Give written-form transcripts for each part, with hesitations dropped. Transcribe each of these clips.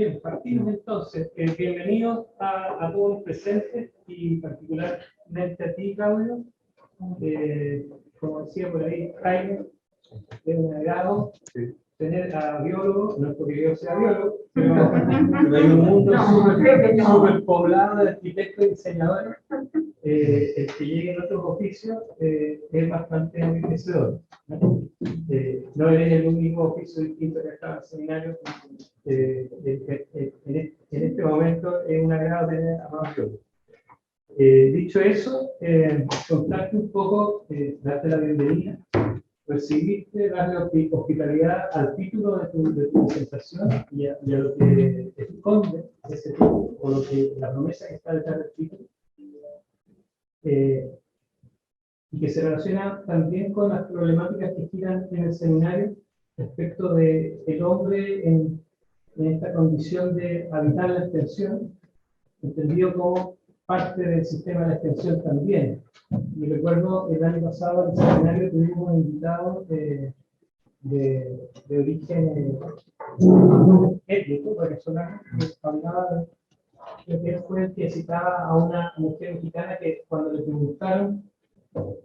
Bien, partimos entonces. Bienvenidos a todos los presentes y particularmente a ti, Claudio. Como decía por ahí, Jaime, es un agrado tener a biólogos, no es porque yo sea biólogo, pero hay un mundo súper poblado de arquitectos y diseñadores. El que llegue en otros oficios es bastante enriquecedor. No eres el único oficio distinto que está en el seminario. En este momento es un agrado tener a más biólogos. Dicho eso, contarte un poco, darte la bienvenida, recibirte, darle hospitalidad al título de tu presentación y a lo que esconde ese título, o la promesa que está detrás del título, y que se relaciona también con las problemáticas que giran en el seminario respecto del hombre en esta condición de habitar la extensión, entendido como parte del sistema de la extensión también. Y recuerdo el año pasado en el seminario tuvimos un invitado de origen étnico, venezolano, que hablaba, que fue el que citaba a una mujer mexicana que cuando le preguntaron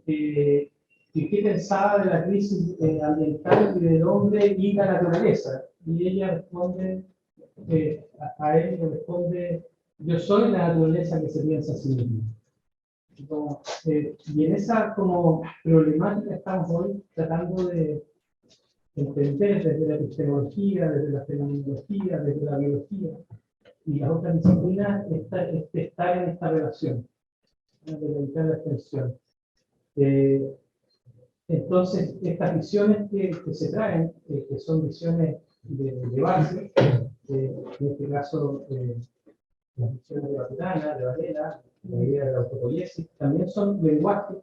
qué pensaba de la crisis ambiental y del hombre y la naturaleza, y ella responde, a él le responde: yo soy la naturaleza que se piensa a sí misma. Y en esa como problemática estamos hoy tratando de entender desde la epistemología, desde la fenomenología, desde la biología y las otras disciplinas, estar en esta relación, de la extensión. Entonces, estas visiones que se traen, que son visiones de base, en este caso, las visiones de Baturana, de Varela, la idea de la autopoiesis, también son lenguajes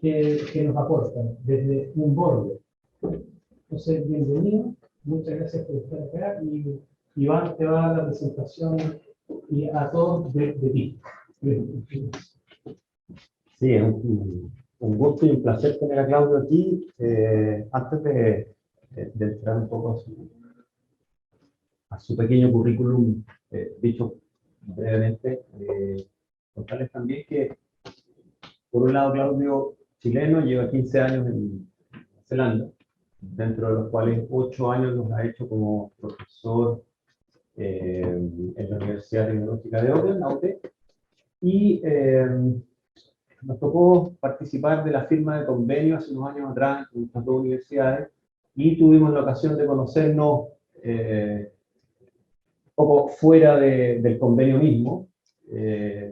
que nos aportan desde un borde. Entonces, bienvenido, muchas gracias por estar acá, y Iván te va a dar la presentación y a todos de ti. Sí, es un gusto y un placer tener a Claudio aquí. Antes de entrar un poco a su pequeño currículum, dicho brevemente, contarles también que, por un lado, Claudio, chileno, lleva 15 años en Nueva Zelanda, dentro de los cuales 8 años los ha hecho como profesor en la Universidad Tecnológica de Auckland, la UT, y nos tocó participar de la firma de convenio hace unos años atrás en estas dos universidades, y tuvimos la ocasión de conocernos un poco fuera del convenio mismo,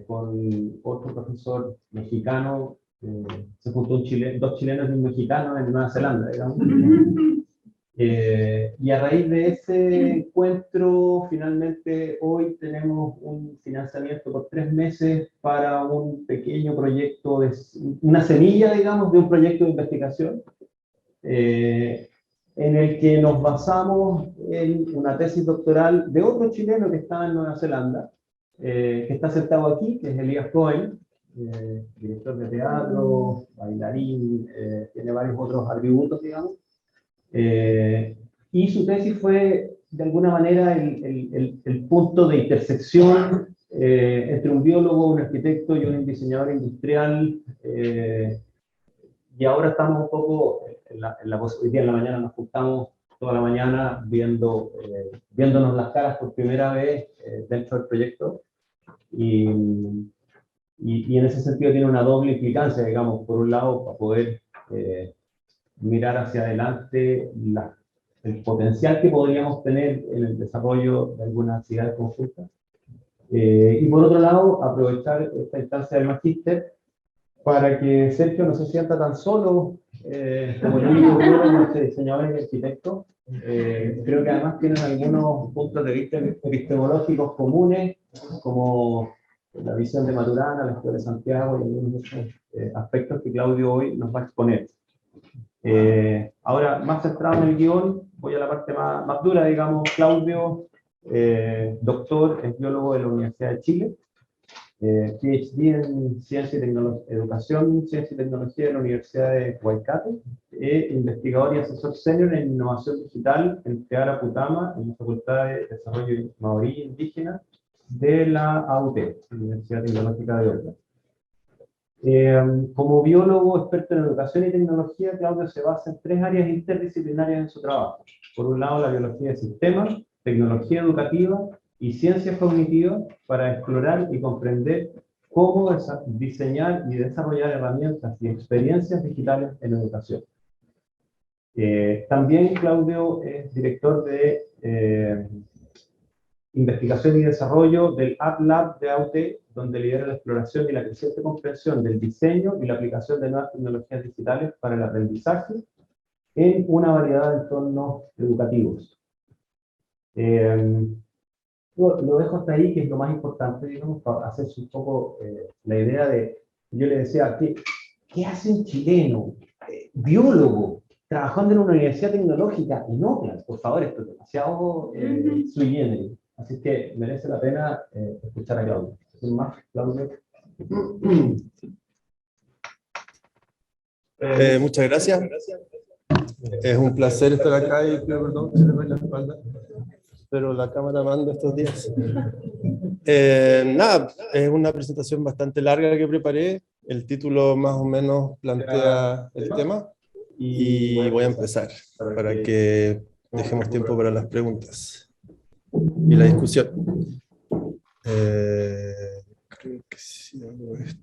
con otro profesor mexicano. Se juntó dos chilenos y un mexicano en Nueva Zelanda, digamos. Y a raíz de ese encuentro, finalmente hoy tenemos un financiamiento por 3 meses para un pequeño proyecto, una semilla, digamos, de un proyecto de investigación, en el que nos basamos en una tesis doctoral de otro chileno que está en Nueva Zelanda, que está sentado aquí, que es Elías Cohen, director de teatro, bailarín, tiene varios otros atributos, digamos. Y su tesis fue, de alguna manera, el punto de intersección entre un biólogo, un arquitecto y un diseñador industrial. Y ahora estamos un poco, hoy día en la mañana nos juntamos toda la mañana viéndonos las caras por primera vez dentro del proyecto. Y en ese sentido tiene una doble implicancia, digamos, por un lado, para poder mirar hacia adelante el potencial que podríamos tener en el desarrollo de algunas actividades conjuntas. Y por otro lado, aprovechar esta instancia del magíster para que Sergio no se sienta tan solo como el único biólogo, diseñador y arquitecto. Creo que además tienen algunos puntos de vista epistemológicos comunes, como la visión de Maturana, la Escuela de Santiago y algunos otros aspectos que Claudio hoy nos va a exponer. Ahora, más centrado en el guión, voy a la parte más dura, digamos. Claudio, doctor, es biólogo de la Universidad de Chile, PhD en Ciencia y Educación, Ciencia y Tecnología de la Universidad de Waikato, investigador y asesor senior en innovación digital en Te Ara Putama, en la Facultad de Desarrollo Maorí Indígena de la AUT, Universidad Tecnológica de Oakland. Como biólogo experto en educación y tecnología, Claudio se basa en 3 áreas interdisciplinarias en su trabajo. Por un lado, la biología de sistemas, tecnología educativa y ciencias cognitivas para explorar y comprender cómo diseñar y desarrollar herramientas y experiencias digitales en educación. También Claudio es director de investigación y desarrollo del App Lab de AUT, donde lidera la exploración y la creciente comprensión del diseño y la aplicación de nuevas tecnologías digitales para el aprendizaje en una variedad de entornos educativos. Lo dejo hasta ahí, que es lo más importante, digamos, para hacerse un poco la idea de, yo le decía, ¿qué hace un chileno, biólogo, trabajando en una universidad tecnológica en Oakland? Por favor, esto es demasiado sui generis. Así que merece la pena escuchar a Claudio. Sin más, Claudio. Muchas gracias. Es un placer estar acá y pido perdón que se le vaya la espalda, pero la cámara manda estos días. Nada, es una presentación bastante larga que preparé. El título más o menos plantea el tema y voy a empezar para que dejemos tiempo para las preguntas y la discusión. Creo que si hago esto...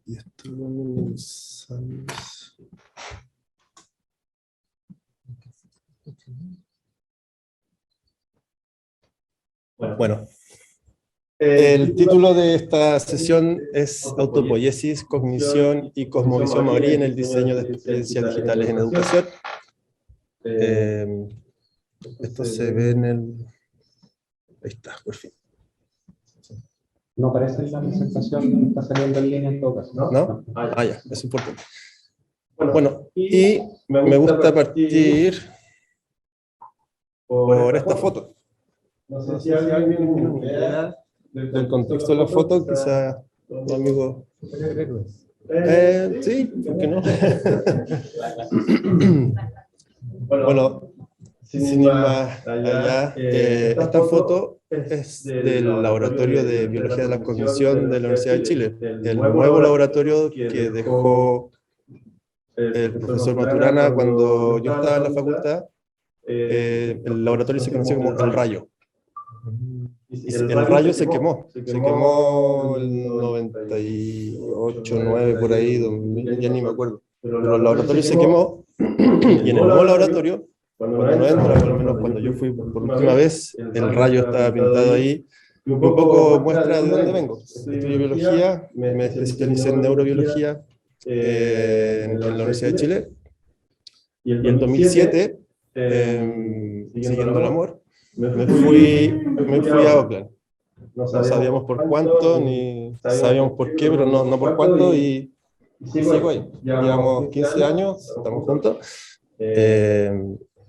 Y esto lo minimizamos. Bueno, el título de esta sesión es Autopoiesis, Cognición y Cosmovisión Maorí en el diseño de experiencias digitales en educación. Esto se ve en el... Ahí está, por fin. No aparece en la presentación, está saliendo en línea en todo caso, ¿no? ¿No? Ah, ya, es importante. Bueno, y me gusta partir por esta foto. No sé si alguien tiene una idea del contexto de la foto, quizá tu amigo... sí, ¿por qué no? Bueno, sin ir más allá, esta foto es del Laboratorio de Biología de la Cognición de la Universidad de Chile, el nuevo laboratorio que dejó el profesor Maturana cuando yo estaba en la facultad. El laboratorio se conoció como El Rayo. Y el Rayo se quemó el 98, 9, por ahí, 2000, ya ni me acuerdo. Pero el laboratorio se quemó, y en el nuevo laboratorio, cuando uno entra, por lo menos cuando yo fui por última vez, el rayo estaba pintado ahí, un poco muestra de dónde vengo. Estudio biología, me especialicé en neurobiología en la Universidad de Chile, y en 2007, siguiendo el amor, me fui a Oakland. No sabíamos por cuánto, ni sabíamos por qué, pero no por cuánto, y sigo ahí. Llevamos 15 años, estamos juntos.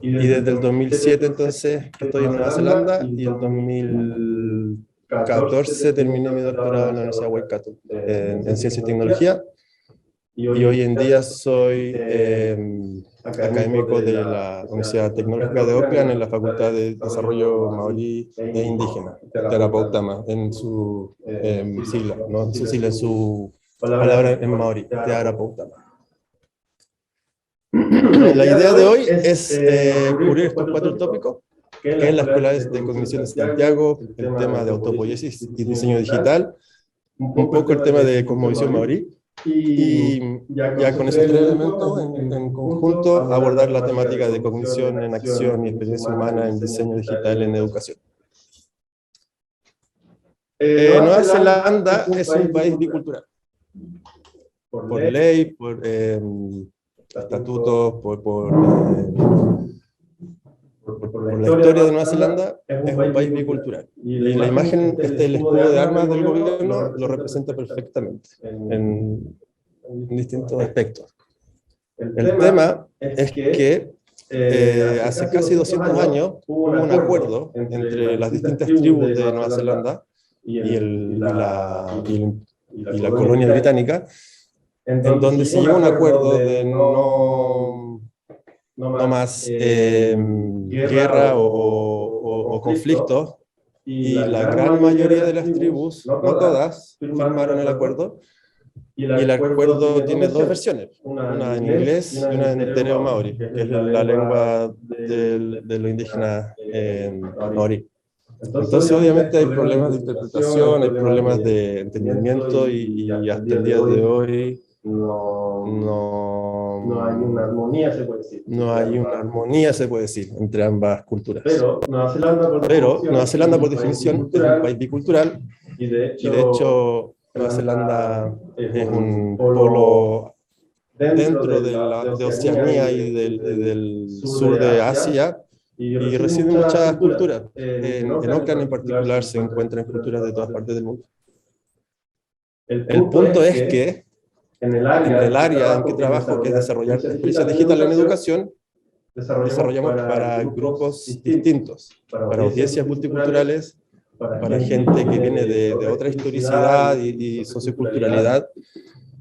Y desde el 2007 entonces estoy en Nueva Zelanda, y el 2014 terminé mi doctorado en la Universidad de Waikato en Ciencia y Tecnología, y hoy en día soy académico de la Universidad Tecnológica de Oakland en la Facultad de Desarrollo Maorí e Indígena, Te Ara Putama, en su sigla, ¿no? En su sigla, en su palabra en maorí, Te Ara Putama. La idea de hoy es cubrir estos 4 tópicos, que es la Escuela de Cognición de Santiago, el tema de autopoiesis y diseño digital, un poco el tema de cosmovisión maorí, y ya con esos 3 elementos en conjunto abordar la temática de cognición en acción y experiencia humana en diseño digital en educación. Nueva Zelanda es un país bicultural, por ley, por estatutos, por la historia de Nueva Zelanda, es un país bicultural. Y la imagen, el escudo de armas del gobierno lo representa perfectamente. en distintos aspectos. El tema es que hace casi 200 años hubo un acuerdo entre las distintas tribus de Nueva Zelanda y la colonia británica, en donde se llegó a un acuerdo de no más guerra o conflictos, y la gran mayoría de las tribus, no todas, firmaron el acuerdo. Y el acuerdo tiene dos versiones, una en inglés y una en tereo maori, que es la lengua de los indígenas maori. Entonces, obviamente hay problemas de interpretación, hay problemas de entendimiento, y hasta el día de hoy no hay una armonía, se puede decir. No hay una armonía, se puede decir, entre ambas culturas. Pero Nueva Zelanda, por definición, es un país bicultural, y de hecho Nueva Zelanda es un polo dentro de Oceanía y del sur de Asia, y recibe muchas culturas. En Auckland en particular se encuentran culturas de todas partes del mundo. El punto es que en el área en que trabajo, que es desarrollar experiencias digitales en educación, desarrollamos para grupos distintos, para audiencias multiculturales, para gente que viene de otra historicidad y socioculturalidad,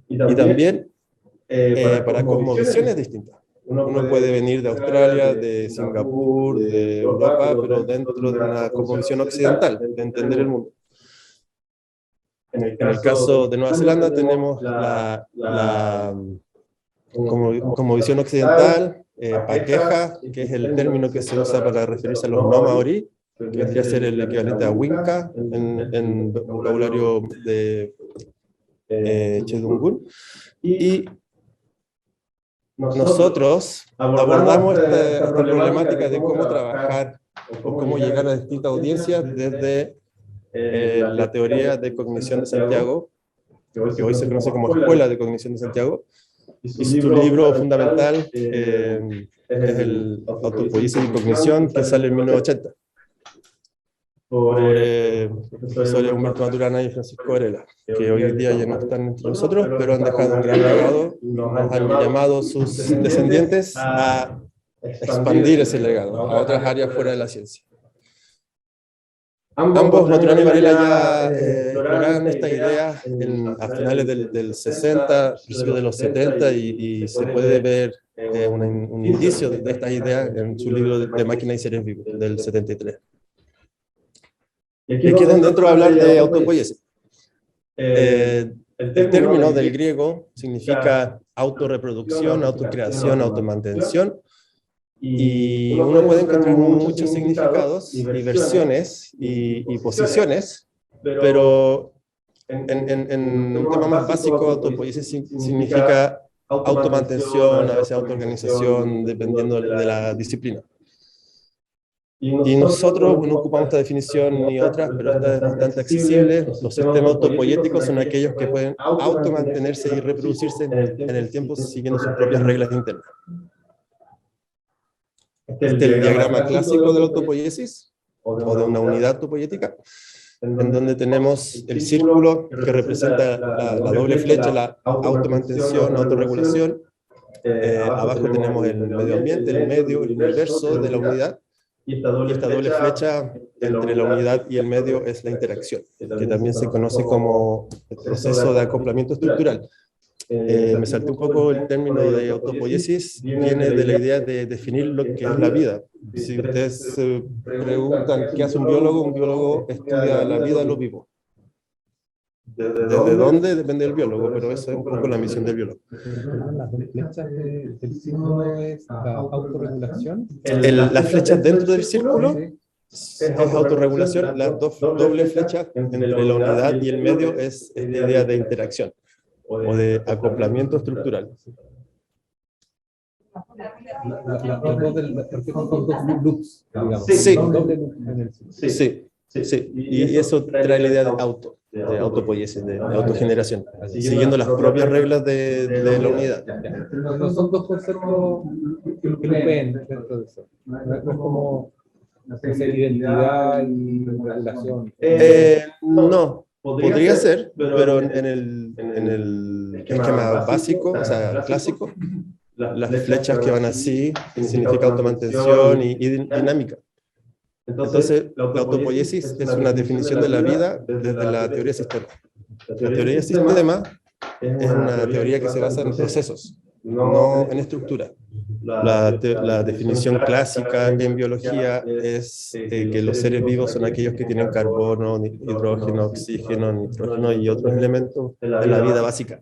y también para cosmovisiones distintas. Uno puede venir de Australia, de Singapur, de Europa, pero dentro de una cosmovisión occidental, de entender el mundo. En el caso de Nueva Zelanda tenemos como visión occidental, pakeha, que es el término que se usa para referirse a los no maorí, que vendría a ser el equivalente a winka en vocabulario de Chedungun. Y nosotros abordamos esta problemática de cómo trabajar o cómo llegar a distintas audiencias desde la teoría de cognición de Santiago, que hoy se conoce como Escuela de Cognición de Santiago, y su libro fundamental es el Autopoiesis y Cognición, que sale en 1980, por profesores Humberto Maturana y Francisco Varela, que hoy en día ya no están entre nosotros, pero han dejado un gran legado, nos han llamado sus descendientes a expandir ese legado a otras áreas fuera de la ciencia. Ambos, Maturana y Varela, ya exploraron esta idea a finales del 60, principios de los 70, y se puede ver un indicio de estas ideas en su libro de Máquina y Seres Vivos, del 73. Y aquí es donde entro a hablar de autopoiesis. El término del griego significa autorreproducción, autocreación, automantención, y uno puede encontrar muchos significados y versiones y posiciones, pero en un tema más básico, autopoiesis significa automantención, a veces autoorganización, dependiendo de la disciplina. Y nosotros no ocupamos esta definición ni otras, pero esta es bastante accesible. Los sistemas autopoiéticos son aquellos que pueden automantenerse y reproducirse en el tiempo siguiendo sus propias reglas internas. Este es el diagrama clásico de la autopoiesis, o de una unidad autopoiética, en donde tenemos el círculo que representa la doble flecha, la automantención, autorregulación. Abajo tenemos el medio ambiente, el medio, el universo de la unidad. Y esta doble flecha entre la unidad y el medio es la interacción, que también se conoce como el proceso de acoplamiento estructural. Me salté un poco el término de autopoiesis, viene de la idea de definir lo que es la vida. Si ustedes se preguntan qué hace un biólogo estudia la vida de lo vivo. ¿Desde dónde? Depende del biólogo, pero esa es un poco la misión del biólogo. ¿Las flechas del círculo es la autorregulación? Las flechas dentro del círculo es autorregulación, las dos dobles flechas entre la unidad y el medio es la idea de interacción o de acoplamiento estructural. Porque son dos loops, digamos. Sí. Doble loop en el círculo. Sí. Y eso trae la idea de autopoiesis, de autogeneración, siguiendo las propias reglas de la unidad. No son dos conceptos que no ven dentro de eso. No es como identidad y relación. No, Podría ser, pero en el esquema básico, o sea, clásico, las flechas que van así significa automantención y dinámica. Entonces, la autopoiesis es una definición de la vida desde la teoría sistema. La teoría sistema es una teoría que se basa en procesos, no en estructura. La definición clásica en biología es que los seres vivos son aquellos que tienen carbono, hidrógeno, oxígeno, nitrógeno y otros elementos de la vida básica.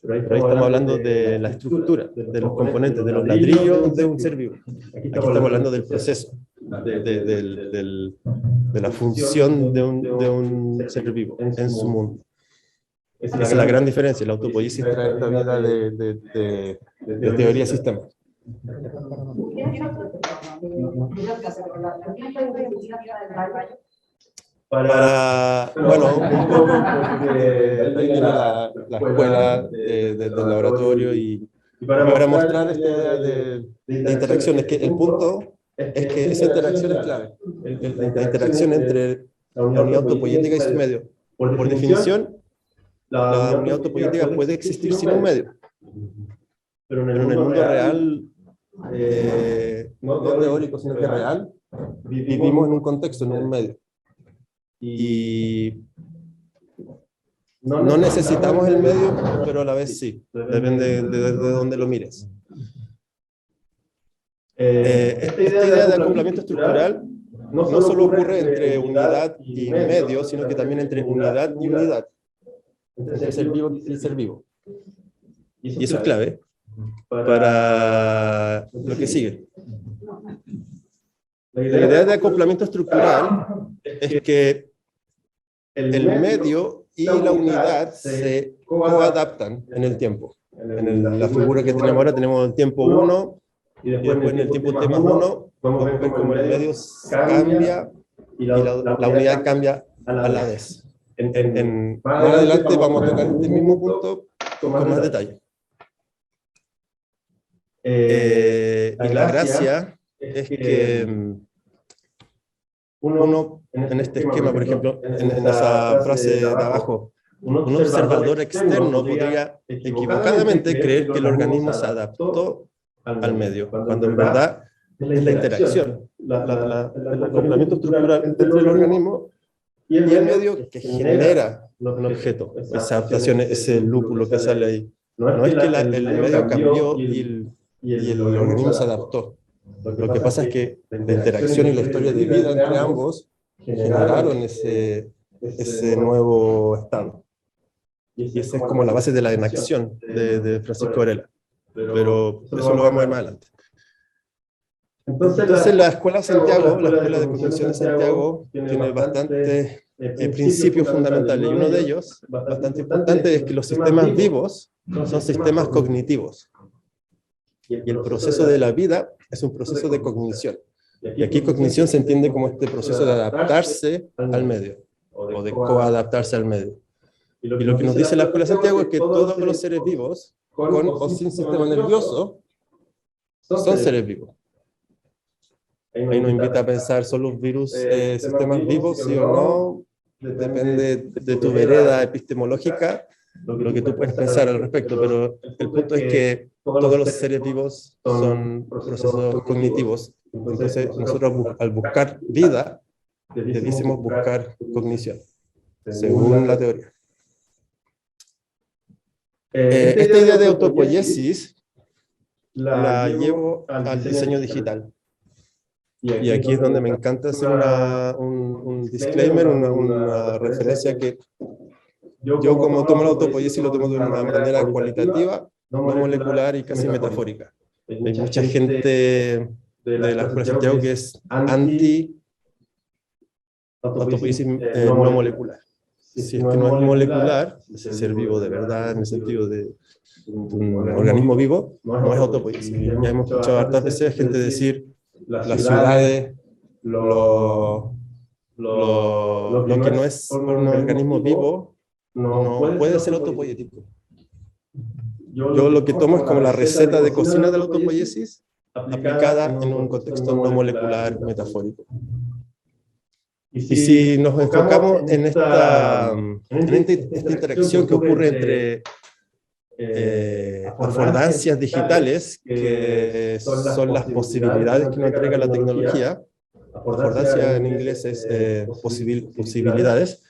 Pero ahí estamos hablando de la estructura, de los componentes, de los ladrillos de un ser vivo. Aquí estamos hablando del proceso, de la función de un ser vivo en su mundo. Esa es la gran diferencia. La autopoiesis trae esta vida de teoría sistema. Bueno, un poco porque ahí viene la escuela del laboratorio y para mostrar esta idea de interacción, es que el punto es que esa interacción es clave. La interacción entre la unidad autopoietica y su medio. Por definición, la unidad autopoietica puede existir sin un medio. Pero en el mundo real, no teórico, sino que real, vivimos en un contexto, en un medio. Y no necesitamos el medio, pero a la vez sí. Depende de dónde lo mires. Esta idea de acoplamiento estructural no solo ocurre entre unidad y medio, sino que también entre unidad y unidad. Entre ser vivo y ser vivo. Y eso es clave para lo que sigue. La idea de acoplamiento estructural es que el medio y la unidad se coadaptan en el tiempo. En la figura que tenemos ahora tenemos el tiempo 1, y después en el tiempo t más 1, vamos a ver cómo el medio cambia y la unidad cambia a la vez. Más adelante vamos a tocar este mismo punto con más detalle. Y la gracia es que uno, en este esquema, por ejemplo, en esa frase de abajo, un observador externo podría equivocadamente creer que el organismo se adaptó al medio, cuando en verdad es la interacción, el acoplamiento estructural entre el organismo y el medio que genera un objeto, esa adaptación, ese lúpulo que sale ahí. No es que el medio cambió y el organismo se adaptó. Lo que pasa es que la interacción y la historia de vida entre ambos generaron ese nuevo estado. Y esa es como la base de la enacción de Francisco Varela. Pero eso lo vamos a ver más adelante. Entonces la Escuela Santiago, la Escuela de Cognición de Santiago, tiene bastantes principios fundamentales. Y uno de ellos, bastante importante, es que los sistemas vivos son sistemas cognitivos. Y el proceso de la vida es un proceso de cognición. Y aquí cognición se entiende como este proceso de adaptarse al medio, o de coadaptarse al medio. Y lo que nos dice la Escuela de Santiago es que todos los seres vivos, con o sin sistema nervioso, son seres vivos. Ahí nos invita a pensar, ¿son los virus sistemas vivos, sí o no? Depende de tu vereda epistemológica, lo que tú puedes pensar al respecto, pero el punto es que todos los seres vivos son procesos cognitivos. Entonces, nosotros al buscar vida, debiésemos buscar cognición, según la teoría. Esta idea de autopoiesis la llevo al diseño digital. Y aquí es donde me encanta hacer un disclaimer, una referencia que yo como tomo la autopoiesis lo tomo de una manera cualitativa, no molecular y casi metafórica. Hay mucha gente de la Escuela de Santiago que es anti-autopoiesis no molecular. Si es que no es molecular, es ser vivo de verdad, en el sentido de un organismo vivo, no es autopoiesis. Ya hemos escuchado hartas veces gente decir las ciudades, lo que no es un organismo vivo, no puede ser autopoiético. Yo lo que tomo es como la receta de cocina de la autopoiesis aplicada en un contexto no molecular metafórico. Y si nos enfocamos en esta interacción que ocurre entre afordancias digitales, que son las posibilidades que nos entrega la tecnología. Afordancia en inglés es posibilidades.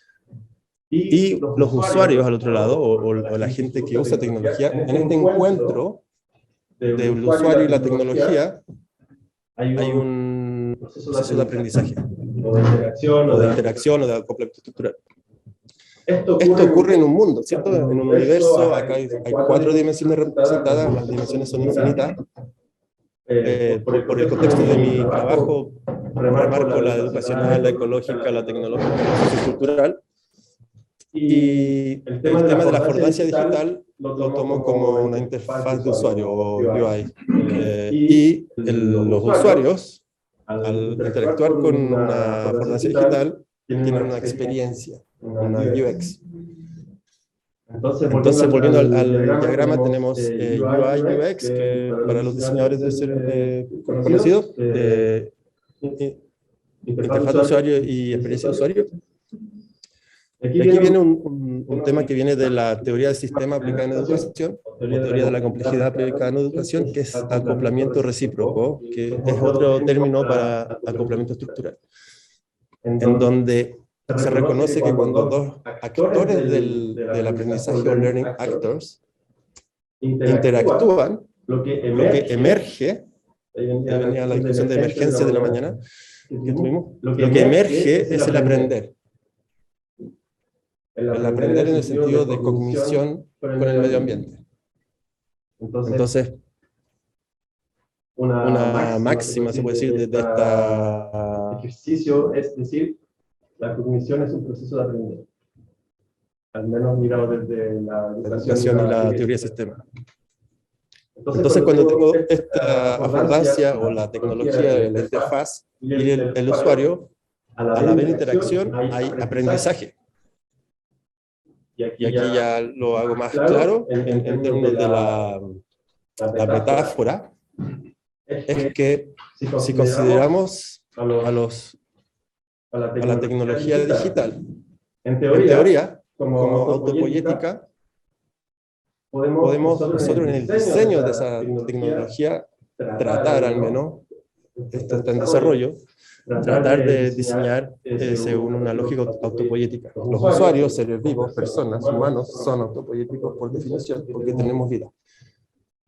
Y los usuarios al otro lado, o la gente que usa tecnología, en este encuentro del usuario y la tecnología, hay un proceso de aprendizaje, o de interacción, o de acoplamiento estructural. Esto ocurre en un mundo, ¿cierto? En un universo, acá hay 4 dimensiones representadas, las dimensiones son infinitas. Por el contexto de mi trabajo, remarco la educacional, la ecológica, la tecnológica, la sociocultural. Y el tema de la afordancia digital lo tomo como una interfaz de usuario, o UI. Los usuarios, al interactuar con una afordancia digital, tienen una experiencia, una UX. Entonces, volviendo al diagrama, tenemos UI, UX, que para los diseñadores debe ser conocido, interfaz de usuario y experiencia de usuario. Aquí viene un tema que viene de la teoría del sistema aplicada en educación, o teoría de la complejidad aplicada en educación, que es acoplamiento recíproco, que es otro término para acoplamiento estructural, en donde se reconoce que cuando 2 actores del aprendizaje, o learning actors, interactúan, lo que emerge, ahí venía la discusión de emergencia de la mañana que tuvimos, lo que emerge es el aprender. El aprender en el sentido de cognición con el medio ambiente. Entonces, una máxima, se puede decir, de este ejercicio es decir, la cognición es un proceso de aprender. Al menos mirado desde la educación y la teoría del sistema. Entonces, cuando tengo esta afordancia o la tecnología, la interfaz y el usuario, al haber interacción hay aprendizaje. Y aquí ya lo hago más claro en términos de la metáfora, es que si consideramos a la tecnología digital, en teoría, como autopoietica, podemos nosotros en el diseño de esa tecnología tratar al menos, esto está en desarrollo, tratar de diseñar según una lógica autopoietica. Los usuarios, seres vivos, personas, humanos, son autopoieticos por definición, porque tenemos vida.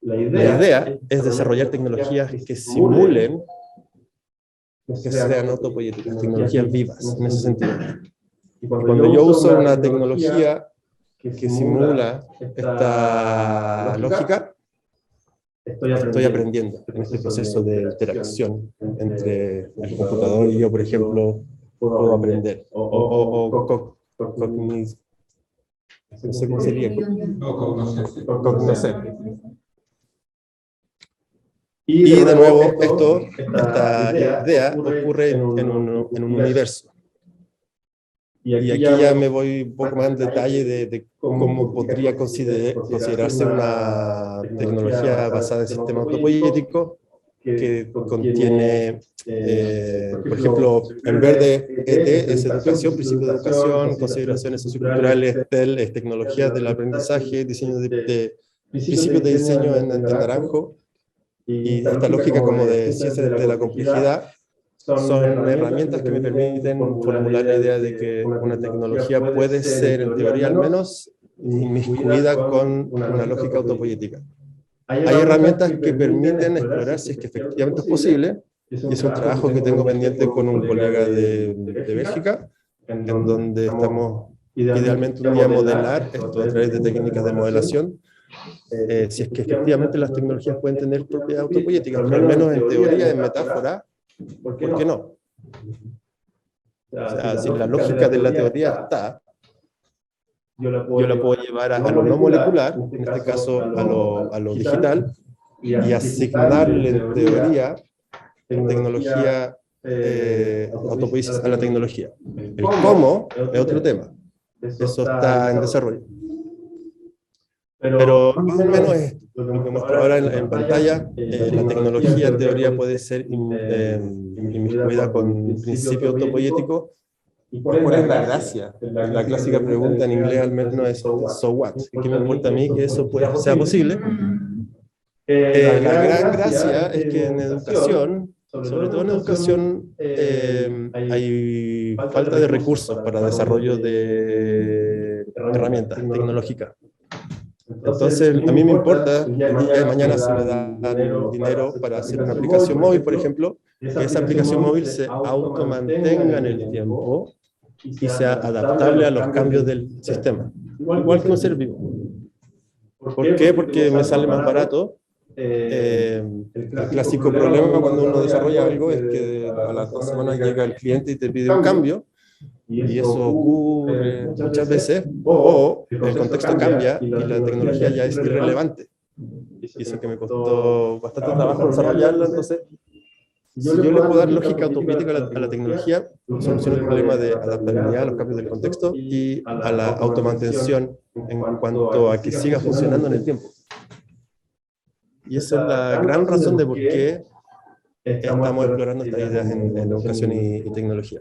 La idea es desarrollar tecnologías que simulen que sean autopoieticas, tecnologías vivas, en ese sentido. Y cuando yo uso una tecnología que simula esta lógica, estoy aprendiendo en este proceso de interacción entre el computador y yo, por ejemplo, puedo aprender. No sé cómo sería. Cognocer. Y de nuevo, esta idea ocurre en un universo. Y aquí ya me voy un poco más en detalle de cómo podría considerarse una tecnología basada en sistema autopoieticos que contiene, por ejemplo, en vez de ET es educación, principios de educación, consideraciones socioculturales, TEL es tecnologías del aprendizaje, diseño de principios de diseño en naranjo, y esta lógica como de ciencia de la complejidad. Son herramientas que me permiten formular la idea de que una tecnología puede ser, en teoría al menos, inmiscuida con una lógica autopoietica. Hay herramientas que permiten explorar si es que efectivamente es posible, y es un trabajo que tengo pendiente con un colega de Bélgica, en donde estamos idealmente un día a modelar esto a través de técnicas de modelación, si es que efectivamente las tecnologías pueden tener propiedades autopoéticas, pero al menos en teoría, en metáfora, ¿por qué no? O sea, si la lógica de la teoría está, yo la puedo llevar a lo no molecular, en este caso a lo digital, y asignarle en teoría tecnología autopoiesis a la tecnología. El cómo es otro tema. Eso está en desarrollo. Pero más o menos es lo que muestro ahora en pantalla. La tecnología en teoría puede ser inmiscuida con principios autopoéticos ¿Cuál es la gracia? La clásica pregunta en inglés al menos es so what? ¿Qué me importa a mí que eso sea posible? La gran gracia es que en educación, sobre todo en educación, hay falta de recursos para desarrollo de herramientas tecnológicas. Entonces, a mí me importa que el día de mañana se me da dinero para hacer una aplicación móvil, por ejemplo, que esa aplicación móvil se automantenga en el tiempo y sea adaptable a los cambios del sistema. Igual que un ser vivo. ¿Por qué? Porque me sale más barato. El clásico problema cuando uno desarrolla algo es que a las 2 semanas llega el cliente y te pide un cambio, y eso ocurre muchas veces, o el contexto cambia y la tecnología ya es irrelevante. Y eso que me costó bastante trabajo desarrollarla, entonces, si yo le puedo dar lógica autocrítica a la tecnología, soluciono el problema de adaptabilidad a los cambios del contexto y a la automantención en cuanto a que siga funcionando en el tiempo. Y esa es la gran razón de por qué estamos explorando estas ideas en educación y tecnología.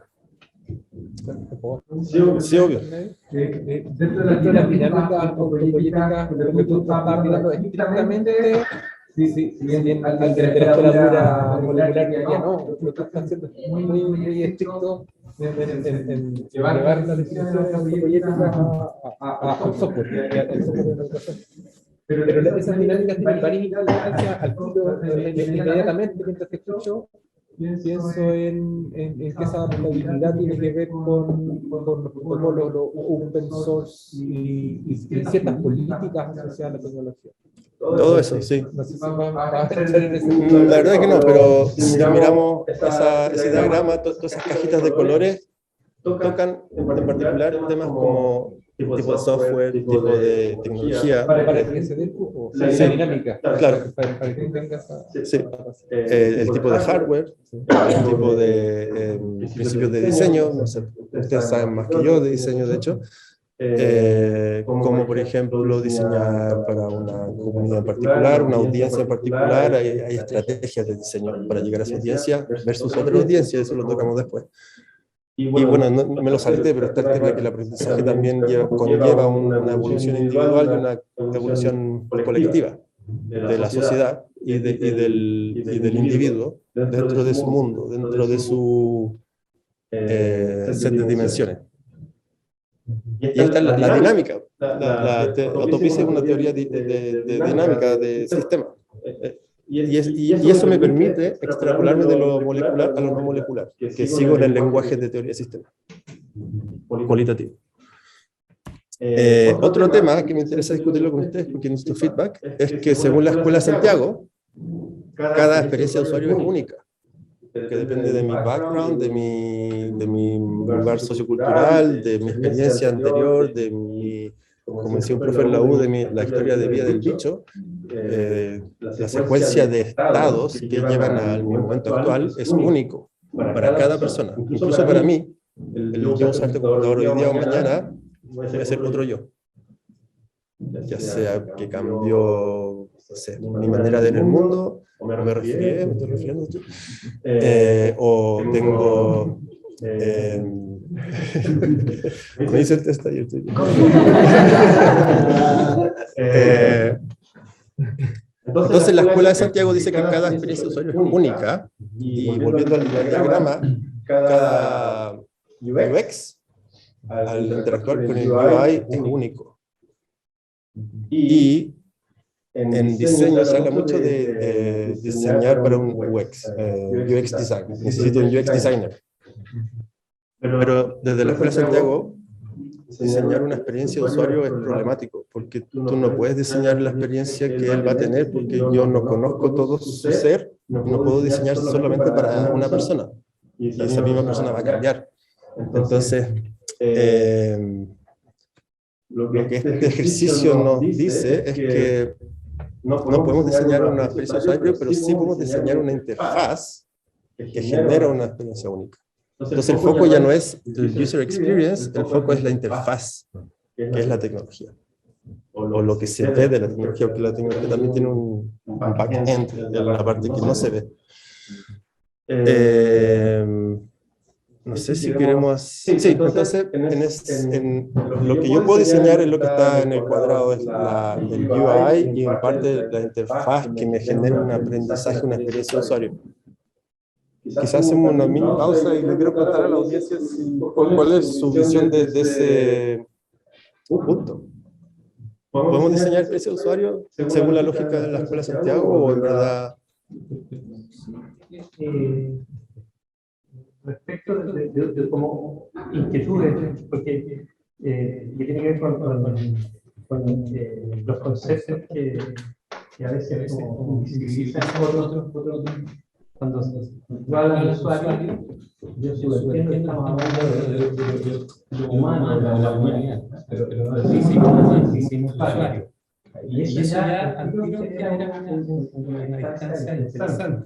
Sí, obvio. Dentro de la dinámica antropológica, lo que tú estás mirando estrictamente, si bien al literatura molecular ya no, lo que estás haciendo es muy estricto en llevar la definición antropológica al software, el software de la educación. Pero esas dinámicas tienen varias implicancias al tiro, inmediatamente mientras te escucho, pienso en que esa adaptabilidad tiene que ver con los open source y ciertas políticas asociadas a la tecnología. Todo eso, sí. No sé si va a entrar en ese La verdad es que no, pero si miramos ese diagrama, todas esas cajitas de colores tocan en particular temas como tipo de software, tipo de tecnología. Para que se dé el flujo, la dinámica. Claro. Para que tengas sí. El tipo de hardware, el tipo de principios de diseño, no sé, ustedes saben más que yo de diseño, de hecho. Como por ejemplo diseñar para una comunidad en particular, una audiencia en particular, hay estrategias de diseño para llegar a esa audiencia versus otra audiencia, eso lo tocamos después. Y bueno, no me lo salté, pero está el tema que el aprendizaje también conlleva una evolución individual y una evolución colectiva de la sociedad y del individuo dentro de su mundo, dentro de su set de dimensiones. Y esta es la dinámica. La autopsia es una teoría de dinámica de sistema. Y eso me permite extrapolarme de lo molecular a lo no molecular, que sigo en el lenguaje de teoría de sistema, cualitativo. Otro tema que me interesa discutirlo con ustedes, porque necesito feedback, es que según la Escuela de Santiago, cada experiencia de usuario es única, que depende de mi background, de mi lugar sociocultural, de mi experiencia anterior, de mi, como decía un profe en la U, de la historia de vida del bicho. La secuencia de estados que llevan al momento actual es único para cada persona, incluso para mí. El yo usar este computador hoy día o mañana puede ser otro yo, ya sea que cambió, no sé, mi manera de ver el mundo, o me resfrié, me estoy resfriando, o tengo me dice el test ayer. Entonces la Escuela de Santiago dice que cada experiencia de usuario es única, y volviendo al diagrama, cada UX al interactuar con el UI es único. Y en diseño se habla mucho de diseñar para un UX, UX design. Necesito un UX designer. Pero desde la Escuela de Santiago, diseñar una experiencia de usuario es problemático, porque tú no puedes diseñar la experiencia que él va a tener, porque yo no conozco todo su ser, no puedo diseñar solamente para una persona, y esa misma persona va a cambiar. Entonces, lo que este ejercicio nos dice es que no podemos diseñar una experiencia de usuario, pero sí podemos diseñar una interfaz que genera una experiencia única. Entonces el foco ya no es el user experience, el foco es la interfaz, que es la tecnología, o lo que se ve de la tecnología, porque la tecnología también tiene un back-end, la parte que no se ve. No sé si queremos... Sí, entonces lo que yo puedo diseñar es lo que está en el cuadrado, es el UI y en parte la interfaz que me genera un aprendizaje, una experiencia de usuario. Quizás hacemos una mini pausa y le quiero preguntar a la audiencia cuál es su visión de ese punto. ¿Podemos diseñar ese usuario según la lógica de la Escuela de Santiago o en verdad? Respecto de como inquietudes, porque que tiene que ver con los conceptos que a veces como invisibilizan otros cuando yo hablo del usuario, yo subentiendo que estamos hablando de lo humano, de la humanidad, pero no decimos usuario. Y eso ya al tiro era una distancia interesante.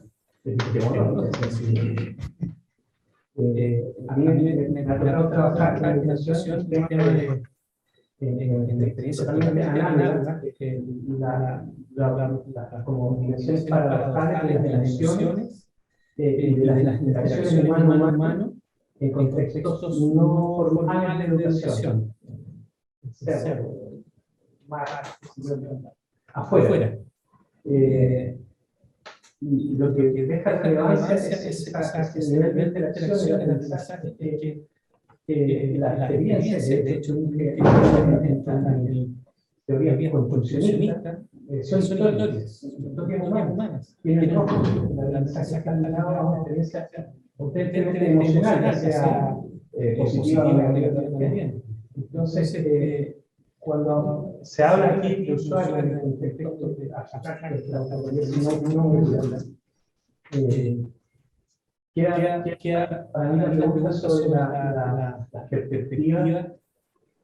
A mí me ha tocado trabajar en educación el tema de experiencia totalmente análoga, las comunicaciones paradojas de las emociones y de las interacciones humano-humano en contextos no formales de educación. Más afuera. Y lo que deja relevancia es ese nivel de interacción en el mensaje que la experiencia, de hecho, en teoría construccionista, son historias humanas. Tienen la mensaje está ligado a una experiencia auténticamente emocional, ya sea positiva o negativa. Entonces, cuando se habla aquí de usuario en el contexto de abstracto, queda para mí la pregunta sobre la perspectiva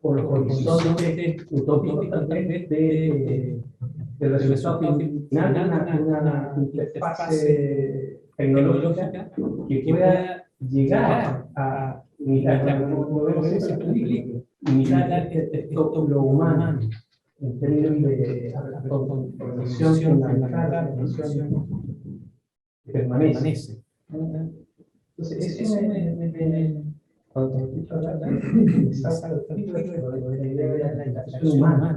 o los horizontes utópicos tal vez del resultado final, una interfaz tecnológica que pueda llegar a imitar, como vemos siempre en películas, imitar lo humano en términos de conexión fundamental, conexión que permanece. Entonces, eso cuando escucho hablar de la idea de la interacción humana.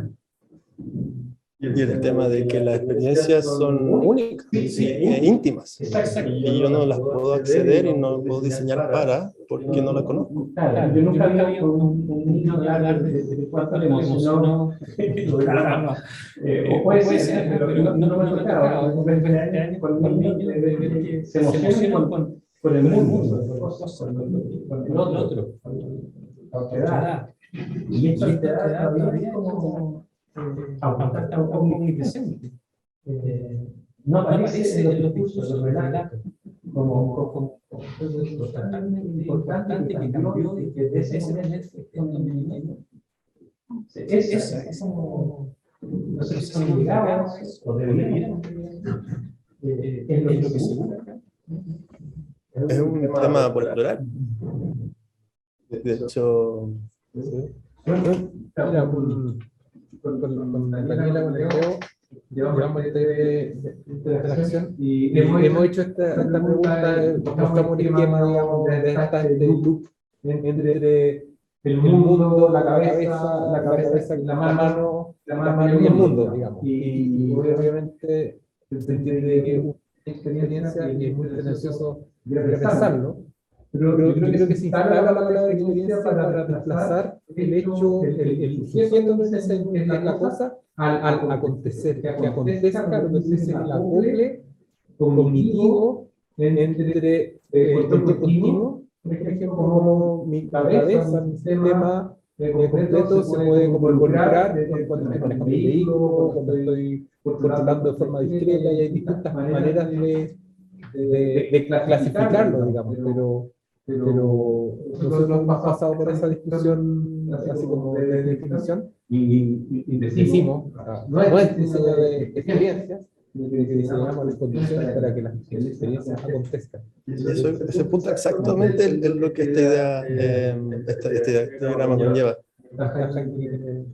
Y el tema de que las experiencias son únicas e íntimas. Y yo no las puedo acceder y no puedo diseñar porque no las conozco. Claro, yo nunca había un niño hablar de cuánto le emocionó. O puede ser, pero no me ha tocado. Con niños que se emocionan con el mundo, con el otro, con la edad. Y esto te da todavía como omnipresente. No aparece en los discursos, en los relatos, como totalmente importante que cambió y que de ese momento es como, no sé si son obligados o deberían, es lo que se busca. Es un tema plural. De hecho, mira, con Daniela, con Leo, llevamos de interacción y hemos hecho esta pregunta, buscamos un esquema, digamos, de este loop entre el mundo, la cabeza, la mano y el mundo, digamos. Y obviamente se entiende que es una experiencia y es muy tendencioso repensarlo. Pero yo creo que se instala la palabra experiencia para desplazar el hecho, el sujeto que es la cosa, al acontecer, que acontezca lo que dice el acople cognitivo entre el tiempo continuo, por ejemplo, como mi cabeza, mi sistema completo se puede involucrar cuando estoy manejando un vehículo, cuando estoy controlando de forma discreta, y hay distintas maneras de clasificarlo, digamos, pero nosotros hemos pasado por esa discusión así como de definición y decimos, no es diseño de experiencias, sino que diseñamos las condiciones para que las experiencias acontezcan. Ese punto exactamente es lo que esta idea, este diagrama conlleva.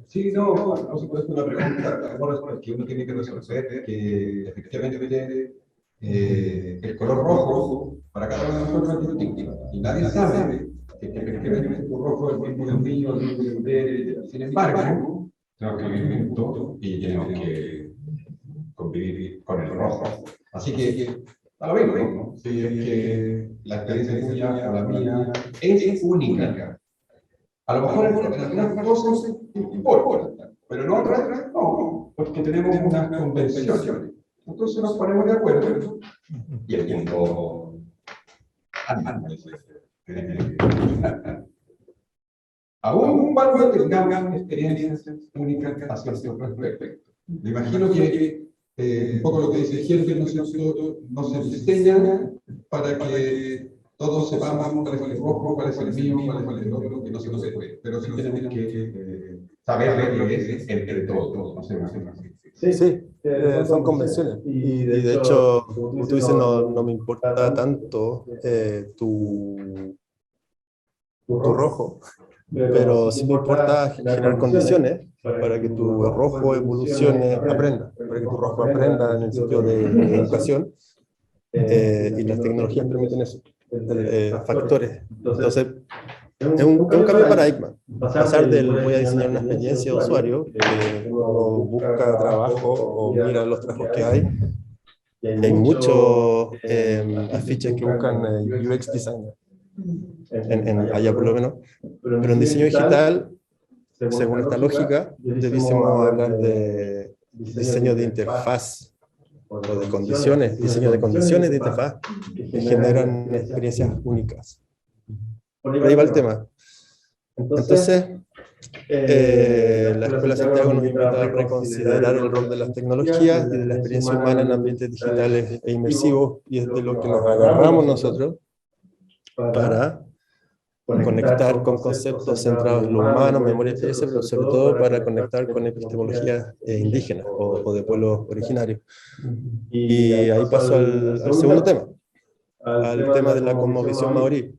Sí, no, por supuesto, una pregunta que uno tiene que resolver, que efectivamente el color rojo para cada uno de nosotros es distinto. y nadie sabe que efectivamente tu rojo es el mismo del mío, el mismo del de él. Sin embargo, tenemos que vivir juntos y tenemos que convivir con el rojo. Así que, a lo mismo, ¿no? Si es que la experiencia tuya o la mía es única. A lo mejor en algunas cosas importa, pero en otras no, porque tenemos unas convenciones. Entonces nos ponemos de acuerdo y el tiempo aún cuando tengamos experiencias únicas hacia cierto respecto. Me imagino que un poco lo que dice Helge, no se diseña para que todos sepamos cuál es el rojo, cuál es el mío, cuál es el otro, que no se nos puede. Pero sí tenemos que saber lo que es entre todos. No sé, Sí, son convenciones. Y de hecho, como tú dices, no me importa tanto tu rojo, pero sí me importa generar condiciones para que tu rojo evolucione, aprenda, para que tu rojo aprenda en el sentido de educación, y las tecnologías permiten eso, factores. Entonces, es un cambio de paradigma, pasar del voy a diseñar una experiencia de usuario, que uno busca trabajo o mira los trabajos que hay muchos afiches que buscan UX designer, allá por lo menos, pero en diseño digital, según esta lógica, debiésemos hablar de diseño de interfaz o de condiciones, diseño de condiciones de interfaz que generan experiencias únicas. Por ahí va el tema. Entonces, la Escuela Santiago nos invita a reconsiderar el rol de las tecnologías y de la experiencia humana en ambientes digitales e inmersivos, y es de lo que nos agarramos nosotros para conectar con conceptos centrados en lo humano, memoria y experiencia, pero sobre todo para conectar con epistemologías indígenas o de pueblos originarios. Y ahí paso al segundo tema, al tema de la cosmovisión maorí.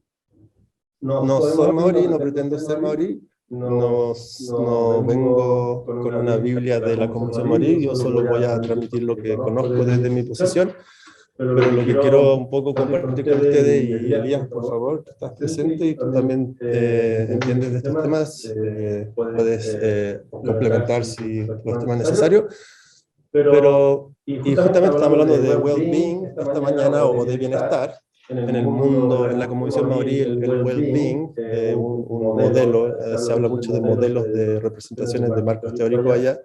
No soy maorí, no pretendo ser maorí, no vengo con una Biblia de la cosmovisión maorí, yo solo voy a transmitir lo que conozco desde mi posición, pero lo que quiero un poco compartir con ustedes, y Elías, por favor, que estás presente y tú también entiendes de estos temas, puedes complementar si los temas necesarios. Pero, y justamente estamos hablando de well-being esta mañana, o de bienestar en el mundo, en la cosmovisión maorí, el well-being, un modelo, se habla mucho de modelos de representaciones de marcos teóricos allá.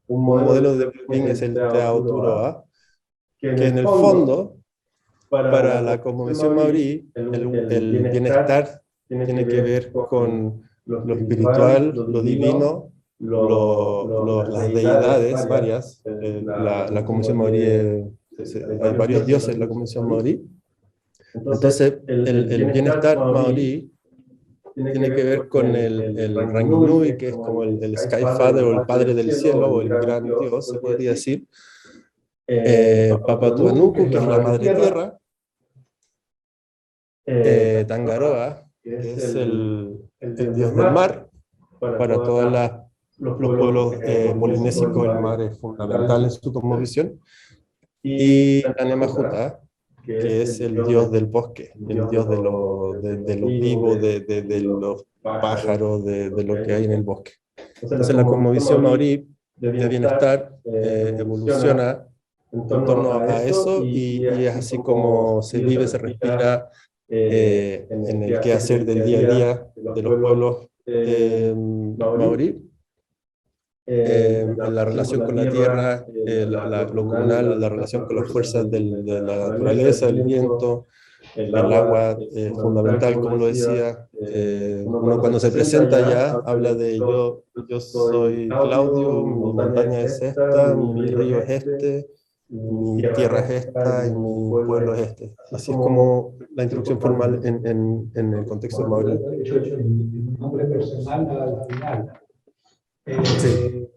Un modelo de well-being es el Te Aoturoa, que en el fondo, para la cosmovisión maorí, el bienestar tiene que ver con lo espiritual, lo divino, las deidades varias. La cosmovisión maorí, hay varios dioses en la cosmovisión maorí. Entonces, el bienestar maorí tiene que ver con el Ranginui, que es como el Sky Father, o el Padre del Cielo, o el gran Dios, se podría decir. Papatuanuku, que es la Madre Tierra. Tangaroa, que es el Dios del mar. Para todos los pueblos polinésicos, el mar es fundamental en su cosmovisión. Y Tanemajuta, que es el dios del bosque, el dios de lo vivo, de los pájaros, de lo que hay en el bosque. Entonces la cosmovisión maorí de bienestar evoluciona en torno a eso, y es así como se vive, se respira en el quehacer del día a día de los pueblos maorí. En la relación con la tierra, lo comunal, la relación con las fuerzas de la naturaleza, el viento, el agua, fundamental, como lo decía. Uno cuando se presenta allá habla de yo soy Claudio, mi montaña es esta, mi río es este, mi tierra es esta y mi pueblo es este. Así es como la introducción formal en el contexto maorí. Un nombre personal al final. Sí.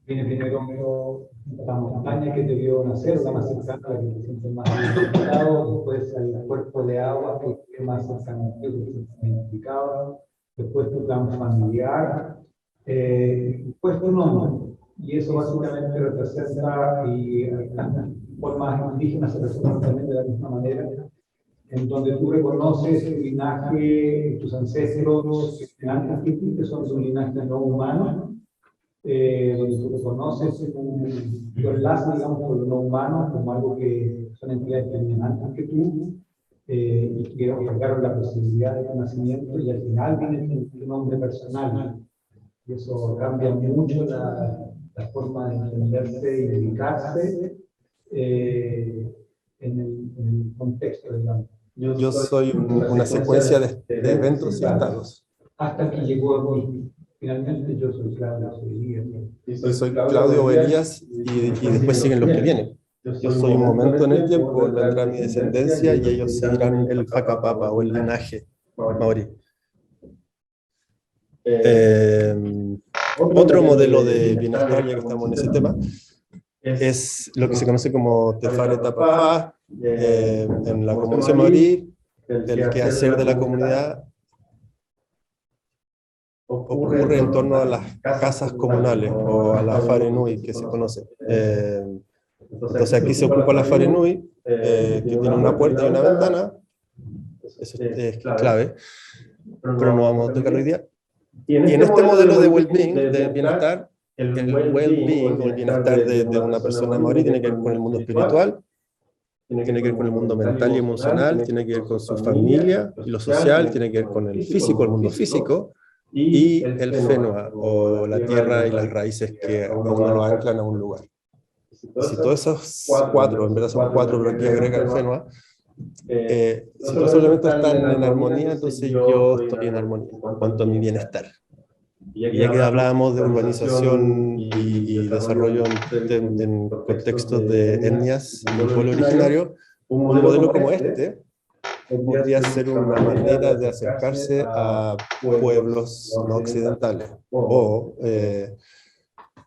Viene primero la montaña que te vio nacer, la más cercana, la que te sientes más identificado, después el cuerpo de agua que es más cercano a ti, que te sientes identificado, después tu clan familiar, después tu nombre. Y eso básicamente representa, y las formas indígenas se representan también de la misma manera. en donde tú reconoces el linaje, tus ancestros antes que tú, que son de un linaje no humano, donde tú reconoces tu enlace, digamos, con lo no humano, como algo que son entidades que vienen antes que tú, y que otorgaron la posibilidad de tu nacimiento, y al final viene tu nombre personal. Y eso cambia mucho la forma de entenderse y dedicarse en el contexto, digamos. Yo soy una secuencia de eventos y estados. Hasta que llegó a mí. Finalmente yo soy Claudio Elías. Yo soy Claudio Elías y después siguen los que vienen. Yo soy un momento en el tiempo, vendrá mi descendencia y ellos seguirán el Whakapapa o el linaje maorí. Otro modelo de bienestar, ya que estamos en ese tema, es lo que se conoce como Tefare Tapapá, en la cosmovisión maorí, el quehacer de la comunidad ocurre en torno a las casas comunales o a la Whare Nui que se conoce. Entonces aquí se ocupa la Whare Nui, que tiene una puerta y una ventana, eso es clave, pero no vamos a tocarlo hoy día. Y en este modelo de well-being, de bienestar, el well-being o el bienestar de una persona maorí tiene que ver con el mundo espiritual, tiene que ver con el mundo mental y emocional, tiene que ver con su familia y lo social, tiene que ver con el físico, el mundo físico, y el Whenua, o la tierra y las raíces que a uno lo anclan a un lugar. Si todos esos cuatro, en verdad son cuatro, pero aquí agrega el Whenua, si todos esos elementos están en armonía, entonces yo estoy en armonía en cuanto a mi bienestar. Y ya que hablábamos de urbanización y desarrollo en contextos de etnias y pueblo originario, un modelo como este podría ser una manera de acercarse a pueblos no occidentales. O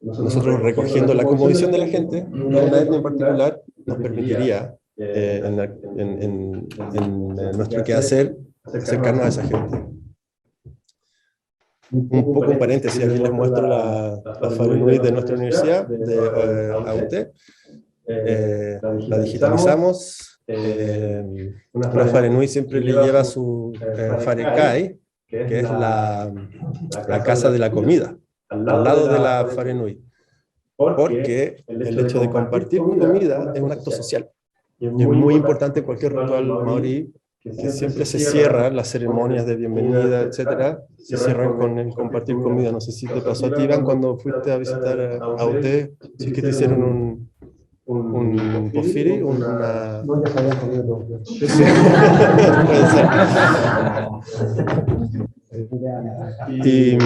nosotros recogiendo la cosmovisión de la gente, de una etnia en particular, nos permitiría en nuestro quehacer acercarnos a esa gente. Un poco un paréntesis, aquí les muestro la Whare Nui de nuestra universidad, de AUT. La digitalizamos. Una Whare Nui siempre le lleva su Whare Kai, que es la casa de la comida, al lado de la Whare Nui. Porque el hecho de compartir comida es un acto social. Y es muy importante en cualquier ritual maorí, que siempre se cierran las ceremonias de bienvenida, etcétera, se cierran con el compartir comida. No sé si te pasó a ti, Iván, cuando fuiste a visitar a usted, si es que te hicieron un pofiri, una... No, ya se habían comido todo. Y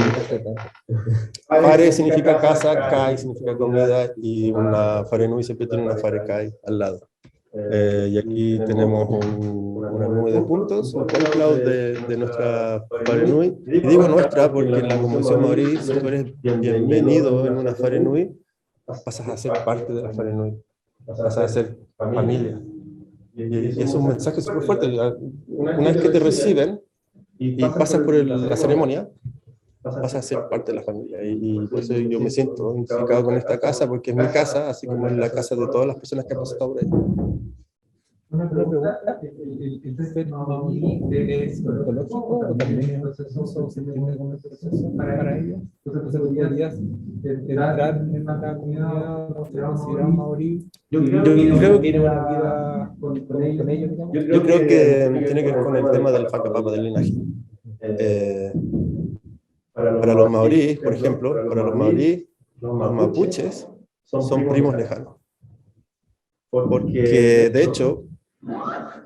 Whare significa casa, Kai significa comida, y una Whare Nui siempre tiene una Whare Kai al lado. Y aquí tenemos una nube de puntos, un cloud de nuestra Whare Nui. Y digo nuestra porque en la cosmovisión maorí, si tú eres bienvenido en una Whare Nui, pasas a ser parte de la Whare Nui, pasas a ser familia. Y es un mensaje súper fuerte. Una vez que te reciben y pasas por la ceremonia, vas a ser parte de la familia. Y por eso yo me siento identificado con esta casa, porque es mi casa, así como es la casa de todas las personas que han pasado por ahí. Una pregunta, ¿el ser maorí es ontológico o también es un proceso, se entiende como un proceso para ellos? Entonces, ¿podrías entrar en una comunidad considerada maorí? Yo creo que tiene una vida con ellos, digamos. Yo creo que tiene que ver con el tema del Whakapapa, del linaje. Para los maoríes, por ejemplo, para los maoríes, los mapuches son primos lejanos. Porque, de hecho,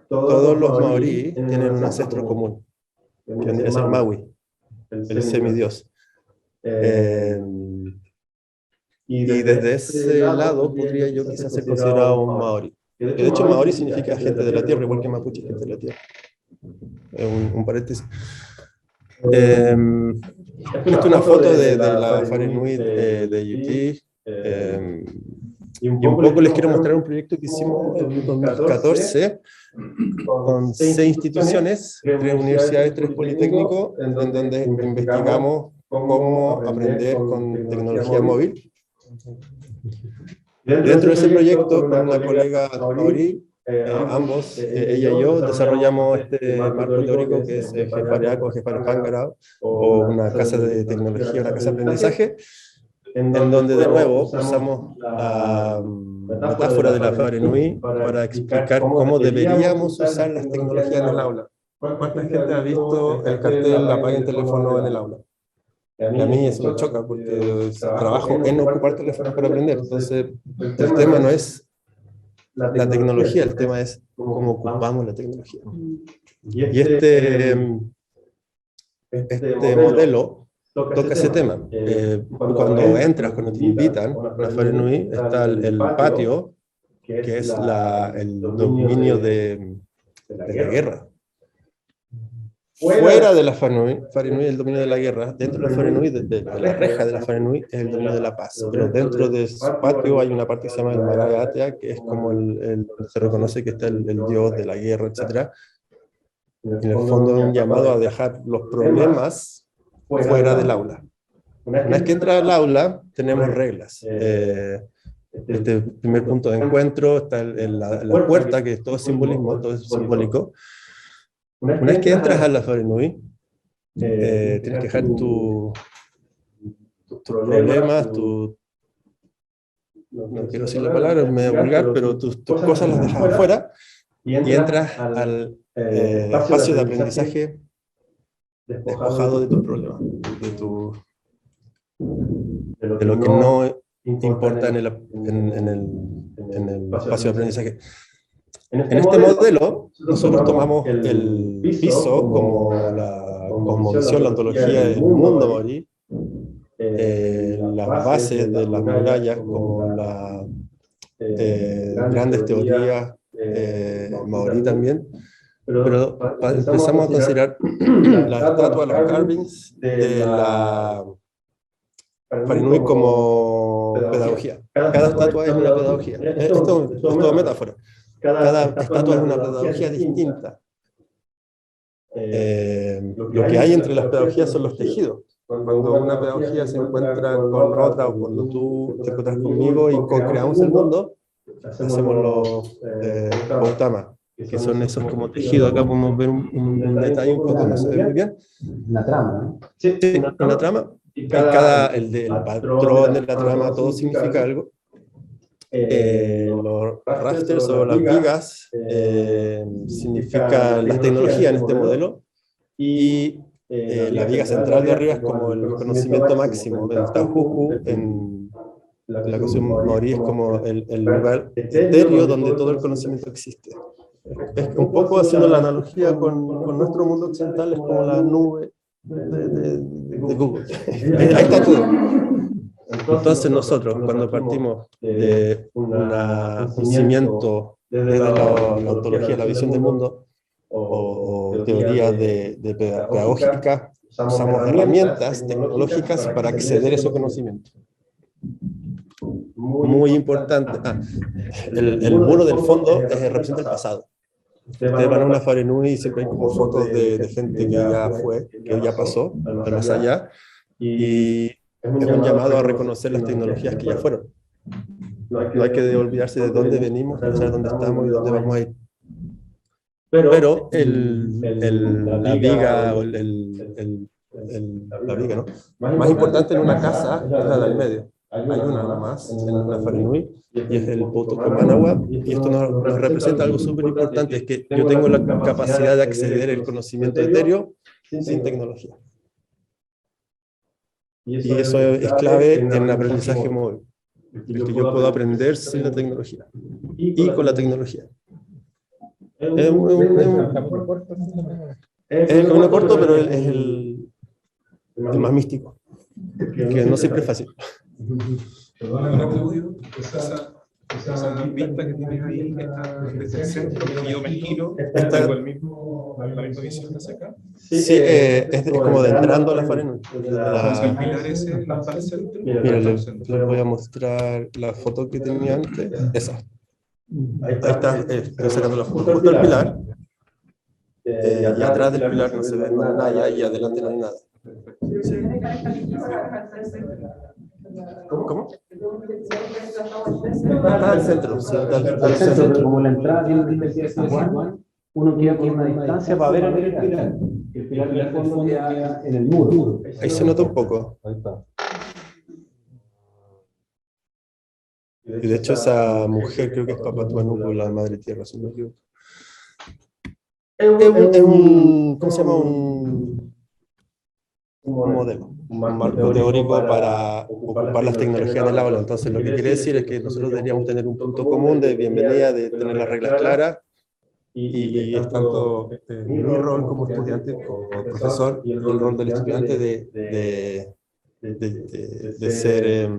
todos los maoríes tienen un ancestro común, que vendría a ser Maui, el semidios. Y desde ese lado podría yo quizás ser considerado un maorí. De hecho, maorí significa gente de la tierra, igual que mapuche, gente de la tierra. Un paréntesis. Esta es una foto de la Whare Nui de UT. Y un poco les quiero mostrar un proyecto que hicimos en 2014 con 6 instituciones, 3 universidades, 3 politécnicos, en donde investigamos cómo aprender con tecnología móvil. Dentro de ese proyecto, con una colega maorí, ambos, ella y yo, desarrollamos este marco teórico que es Jefareaco, Jefarepángara, o una casa de tecnología, una casa de aprendizaje, en donde de nuevo usamos la metáfora de la Farenui para explicar cómo deberíamos usar las tecnologías en el aula. ¿Cuánta gente ha visto el cartel "apaguen teléfono en el aula"? Y a mí eso me choca porque trabajo en ocupar teléfonos para aprender. Entonces, el tema no es la tecnología, el tema es cómo ocupamos la tecnología. Y este modelo toca ese tema. Cuando entras, cuando te invitan a la Farenui, está el patio, que es el dominio de la guerra. Fuera de la Farenui, el dominio de la guerra. Dentro de la Farenui, de la reja de la Farenui, es el dominio de la paz. Pero dentro de su patio hay una parte que se llama el Maragatea, que es como se reconoce que está el dios de la guerra, etc. En el fondo es un llamado a dejar los problemas fuera del aula. Una vez que entra al aula, tenemos reglas. Este primer punto de encuentro está la puerta, que es todo simbolismo, todo es simbólico. Una vez que entras a la Farenui, tienes que dejar tus problemas, no quiero decir la palabra, es medio vulgar, pero tus cosas las dejas afuera y entras al espacio de aprendizaje despojado de tus problemas, de lo que no importa en el espacio de aprendizaje. En este modelo, nosotros tomamos el piso como visión, la ontología del mundo maorí, las bases de las murallas como las grandes teorías maorí también, pero empezamos a considerar la estatua, los carvings de la Farenui como pedagogía. Cada estatua es una pedagogía. Esto es todo metáfora. Cada estatua es una pedagogía distinta. Lo que hay entre las pedagogías son los tejidos. Cuando una pedagogía se encuentra con otra, o cuando tú te encuentras conmigo y co-creamos el mundo, hacemos los Gautama, que son esos como tejidos. Acá podemos ver un detalle un poco, no se ve muy bien. Una trama, ¿no? Sí, una trama. El patrón de la trama, todo significa algo. Los rafters o las vigas significan las tecnologías en este modelo, y la viga central de arriba es como el conocimiento máximo. El Tahuku en la cuestión maorí es como el lugar etéreo donde todo el conocimiento existe. Es un poco haciendo la analogía con nuestro mundo occidental, es como la nube de Google. Ahí está todo. Entonces nosotros, cuando partimos de un cimiento desde la ontología, la visión del mundo, o teoría pedagógica, usamos herramientas tecnológicas para acceder a ese conocimiento. Muy importante. El muro del fondo representa el pasado. Ustedes van a una Farenui y siempre hay como fotos de gente que ya fue, que ya pasó, pero más allá, y es un llamado a reconocer las tecnologías que ya fueron. No hay que olvidarse de dónde venimos, pensar dónde estamos y dónde vamos a ir. Pero la viga, o la viga, ¿no? Más importante en una casa es la del medio. Hay una nada más en una Farenui, y es el Potoco Manawa, y esto nos representa algo súper importante, es que yo tengo la capacidad de acceder al conocimiento etéreo sin tecnología. Y eso es clave en el aprendizaje móvil, el que yo puedo aprender sin la tecnología y con la tecnología. Es un camino corto, pero es el más místico, que no siempre es fácil. Perdóname, Claudio, esa vista que tienes ahí, desde el centro, que yo me giro, ¿está la misma visión hacia acá? Sí, es como de entrando a la Farenui. ¿El pilar ese está al centro? Mira, les voy a mostrar la foto que tenía antes. Esa. Ahí está, estoy sacando la foto justo del pilar. Y atrás del pilar no se ve nada, y adelante no hay nada. Sí. ¿Cómo? Está al centro, sí, está Al centro, como la entrada tiene una especie de San Juan, uno queda con una distancia para ver el pilar. El pilar del fondo queda en el muro. Ahí se nota un poco. Ahí está. Y de hecho esa mujer creo que es Papatuanuco, la madre tierra, si no me equivoco. Es un, ¿cómo se llama? Un modelo, un marco teórico para ocupar las tecnologías en el aula. Entonces lo que quiere decir es que nosotros deberíamos tener un punto común de bienvenida, de tener las reglas claras, y es tanto mi rol como estudiante, como profesor, y el rol del estudiante de ser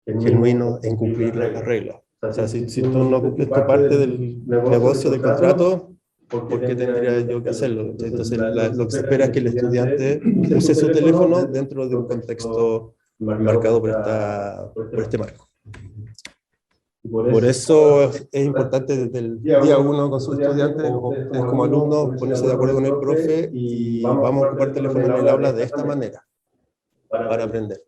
genuino en cumplir las reglas. O sea, si tú no cumples tu parte del negocio, del contrato, ¿por qué tendría yo que hacerlo? Entonces, lo que se espera es que el estudiante use su teléfono dentro de un contexto marcado por este marco. Por eso es importante desde el día 1 con sus estudiantes, o ustedes como alumnos, ponerse de acuerdo con el profe y vamos a ocupar teléfono en el aula de esta manera, para aprender.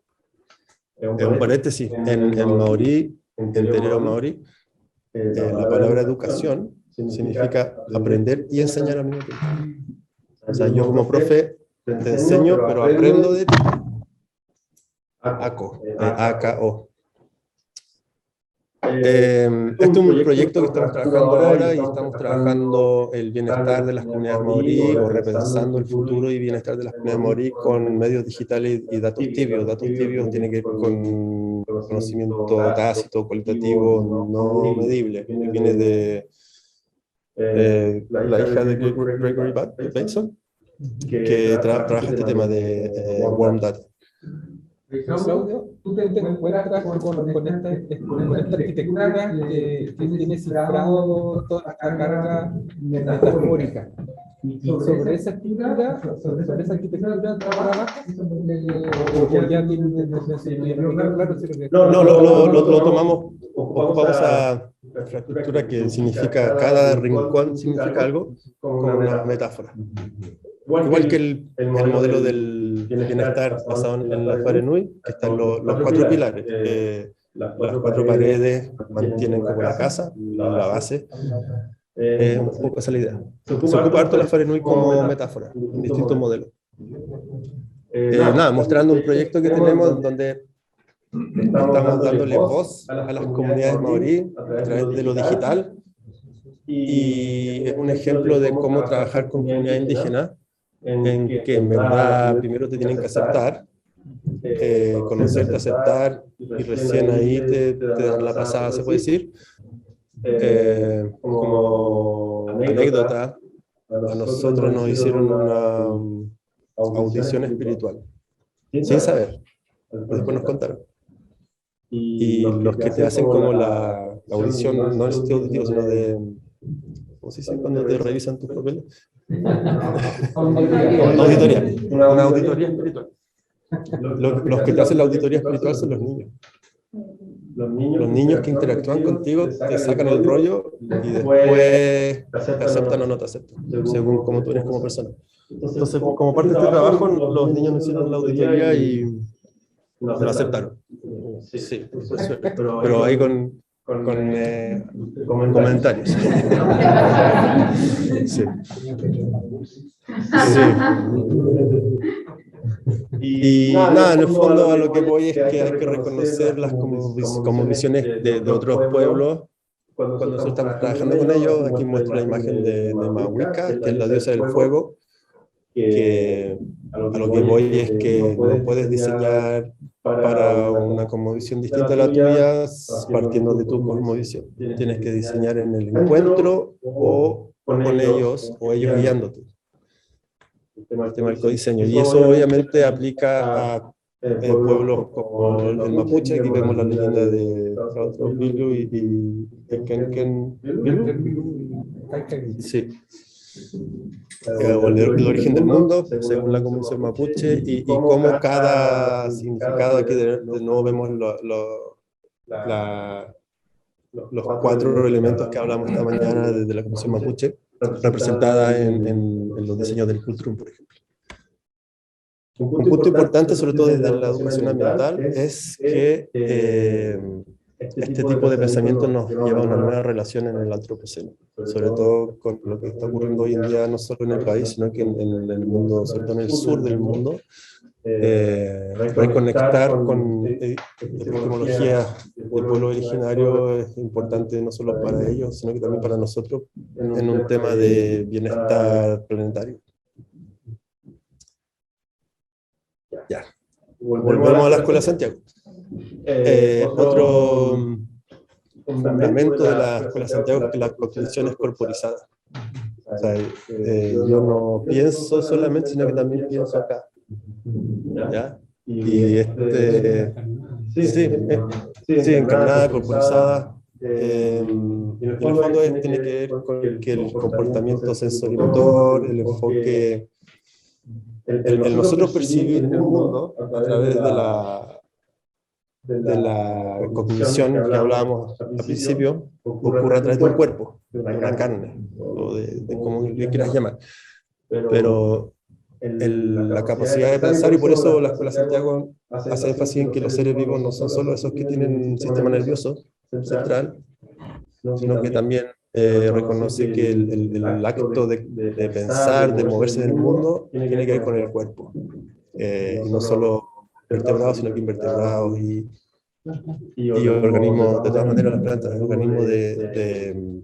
Un paréntesis, en maorí, en tereo maorí, la palabra educación significa aprender y enseñar al mismo tiempo. O sea, yo como profe te enseño, pero aprendo de ti. AKO. Este es un proyecto que estamos trabajando ahora, y estamos trabajando el bienestar de las comunidades maorí, o repensando el futuro y bienestar de las comunidades maorí con medios digitales y datos tibios. Datos tibios tienen que ver con conocimiento tácito, cualitativo, no medible. Viene de la hija de Gregory Bateson, que trabaja este tema de warm data. Claudio, tú te encuentras con esta arquitectura que tiene cifrado toda la carga metafórica. Y sobre esa arquitectura trabajas, o ya tiene claro. No, lo tomamos, ocupamos esa infraestructura que significa, cada rincón significa algo, como una metáfora. Igual que el modelo del bienestar basado en la Farenui, que están los 4 pilares. Las 4 paredes mantienen como la casa, la base. Un poco esa es la idea. Se ocupa harto la Farenui como metáfora, en distintos modelos. Mostrando un proyecto que tenemos donde estamos dándole voz a las comunidades maorí a través de lo digital, y es un ejemplo de cómo trabajar con comunidades indígenas, en que en verdad primero te tienen que aceptar, conocerte, aceptar, y recién ahí te dan la pasada, se puede decir. Como anécdota, a nosotros nos hicieron una audición espiritual, sin saber, después nos contaron. Y los que te hacen como la audición, no el sitio auditivo, sino de, ¿cómo se dice cuando te revisan tus papeles? Una auditoría espiritual. Los que te hacen la auditoría espiritual son los niños. Los niños que interactúan contigo te sacan el rollo y después te aceptan o no te aceptan, según cómo tú eres como persona. Entonces, como parte de este trabajo, los niños nos hicieron la auditoría y nos aceptaron. Sí, pero ahí con comentarios. Sí. Y nada, en el fondo a lo que voy es que hay que reconocerlas como visiones de otros pueblos. Cuando nosotros estamos trabajando con ellos, aquí muestro la imagen de Mahuika, que es la diosa del fuego, que a lo que voy es que no puedes diseñar para una cosmovisión distinta a la tuya partiendo de tu cosmovisión. Tienes que diseñar en el encuentro o con ellos, o ellos guiándote. El tema del codiseño. Y eso obviamente aplica a pueblos como el mapuche. Aquí vemos la leyenda de Bilu y Kenken Bilu. Sí. El origen del mundo, según la Convención Mapuche, y cómo cada significado, aquí de nuevo vemos los 4 elementos que hablamos esta mañana desde la Convención Mapuche, representada en los diseños del Cultrum, por ejemplo. Un punto importante, sobre todo desde la educación ambiental, es que este tipo de pensamiento nos lleva a una nueva relación en el antropoceno, sobre todo con lo que está ocurriendo hoy en día, no solo en el país, sino que en el mundo, sobre todo en el sur del mundo. Reconectar con epistemología del pueblo originario es importante no solo para ellos, sino que también para nosotros en un tema de bienestar planetario. Ya. Volvemos a la Escuela de Santiago. Otro fundamento de la Escuela de Santiago es que la cognición es corporizada. O sea, yo no pienso solamente, sino que también pienso acá. ¿Ya? Y sí, encarnada, corporizada. En el fondo tiene que ver con que el comportamiento sensorimotor, el enfoque, el nosotros percibir el mundo a través de la cognición que hablábamos al principio, ocurre a través de un cuerpo, de una carne, o de como le quieras llamar. Pero la capacidad de pensar, y por eso la Escuela de Santiago hace énfasis en que los seres vivos no son solo esos que tienen un sistema nervioso central, sino que también reconoce que el acto de pensar, de moverse en el mundo, tiene que ver con el cuerpo. Y no solo vertebrados, sino que invertebrados y organismos, de todas maneras las plantas, organismos de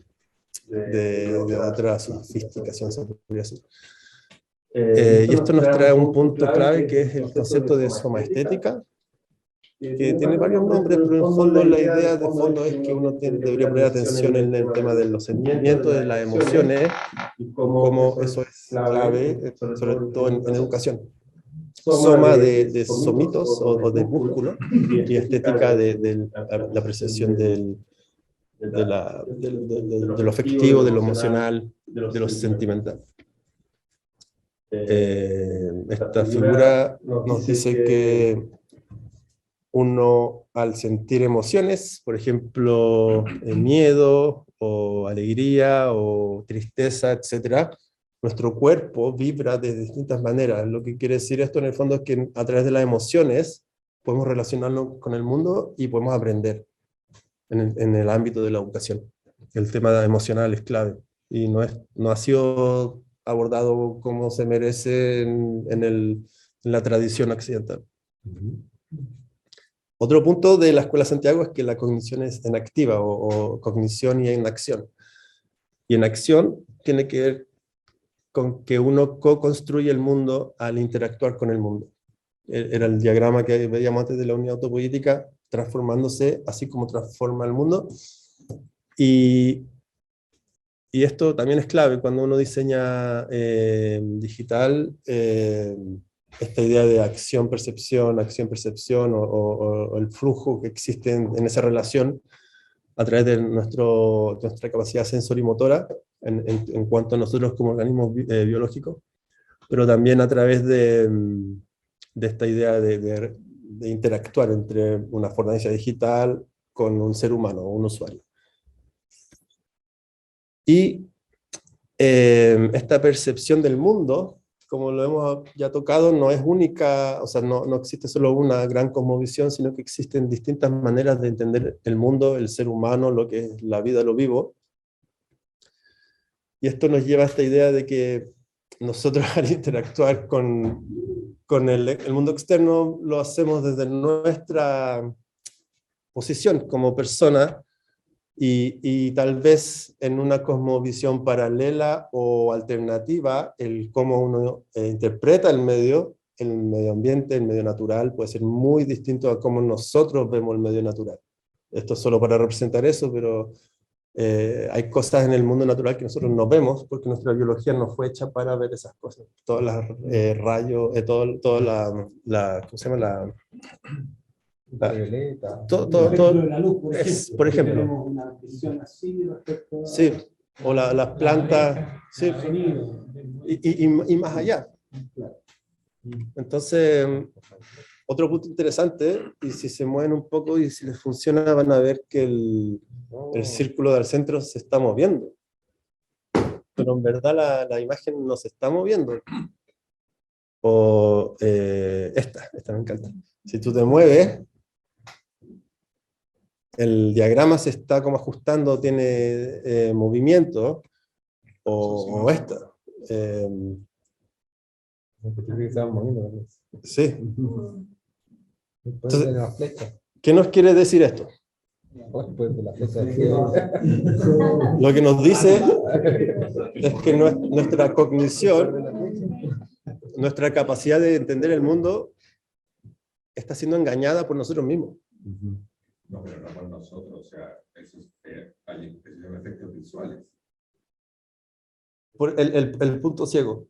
otra sofisticación, se podría decir. Y esto nos trae un punto clave que es el concepto de somaestética, que tiene varios nombres, pero en el fondo la idea de fondo es que uno debería poner atención en el tema de los sentimientos, de las emociones, y cómo eso es clave, sobre todo en educación. Soma de somitos o de músculo, y estética de la percepción de lo afectivo, de lo emocional, de lo sentimental. Esta figura nos dice que uno, al sentir emociones, por ejemplo, miedo o alegría o tristeza, etc., nuestro cuerpo vibra de distintas maneras. Lo que quiere decir esto en el fondo es que a través de las emociones podemos relacionarnos con el mundo y podemos aprender en el ámbito de la educación. El tema emocional es clave y no ha sido abordado como se merece en la tradición occidental. Otro punto de la Escuela de Santiago es que la cognición es en activa o cognición y en acción. Y en acción tiene que ver con que uno co-construye el mundo al interactuar con el mundo. Era el diagrama que veíamos antes de la unidad autopoética, transformándose así como transforma el mundo. Y esto también es clave cuando uno diseña digital, esta idea de acción-percepción o el flujo que existe en esa relación a través de nuestra capacidad sensorimotora en cuanto a nosotros como organismos biológicos, pero también a través de esta idea de interactuar entre una fortaleza digital con un ser humano o un usuario. Y esta percepción del mundo, como lo hemos ya tocado, no es única, o sea, no existe solo una gran cosmovisión, sino que existen distintas maneras de entender el mundo, el ser humano, lo que es la vida, lo vivo. Y esto nos lleva a esta idea de que nosotros al interactuar con el mundo externo lo hacemos desde nuestra posición como persona, y tal vez en una cosmovisión paralela o alternativa, el cómo uno interpreta el medio ambiente, el medio natural, puede ser muy distinto a cómo nosotros vemos el medio natural. Esto es solo para representar eso, pero hay cosas en el mundo natural que nosotros no vemos porque nuestra biología no fue hecha para ver esas cosas. Todas las rayos, toda la, ¿cómo se llama? Todo la luz, por ejemplo. Tenemos una visión así respecto a... Sí, o las plantas, sí, y más allá. Entonces, otro punto interesante, y si se mueven un poco y si les funciona, van a ver que el círculo del centro se está moviendo. Pero en verdad la imagen no se está moviendo. o esta me encanta. Si tú te mueves, el diagrama se está como ajustando, tiene movimiento, o esta. Sí. Entonces, ¿qué nos quiere decir esto? Lo que nos dice es que nuestra cognición, nuestra capacidad de entender el mundo, está siendo engañada por nosotros mismos. No, pero no por nosotros, o sea, eso hay efectos visuales. Por el punto ciego.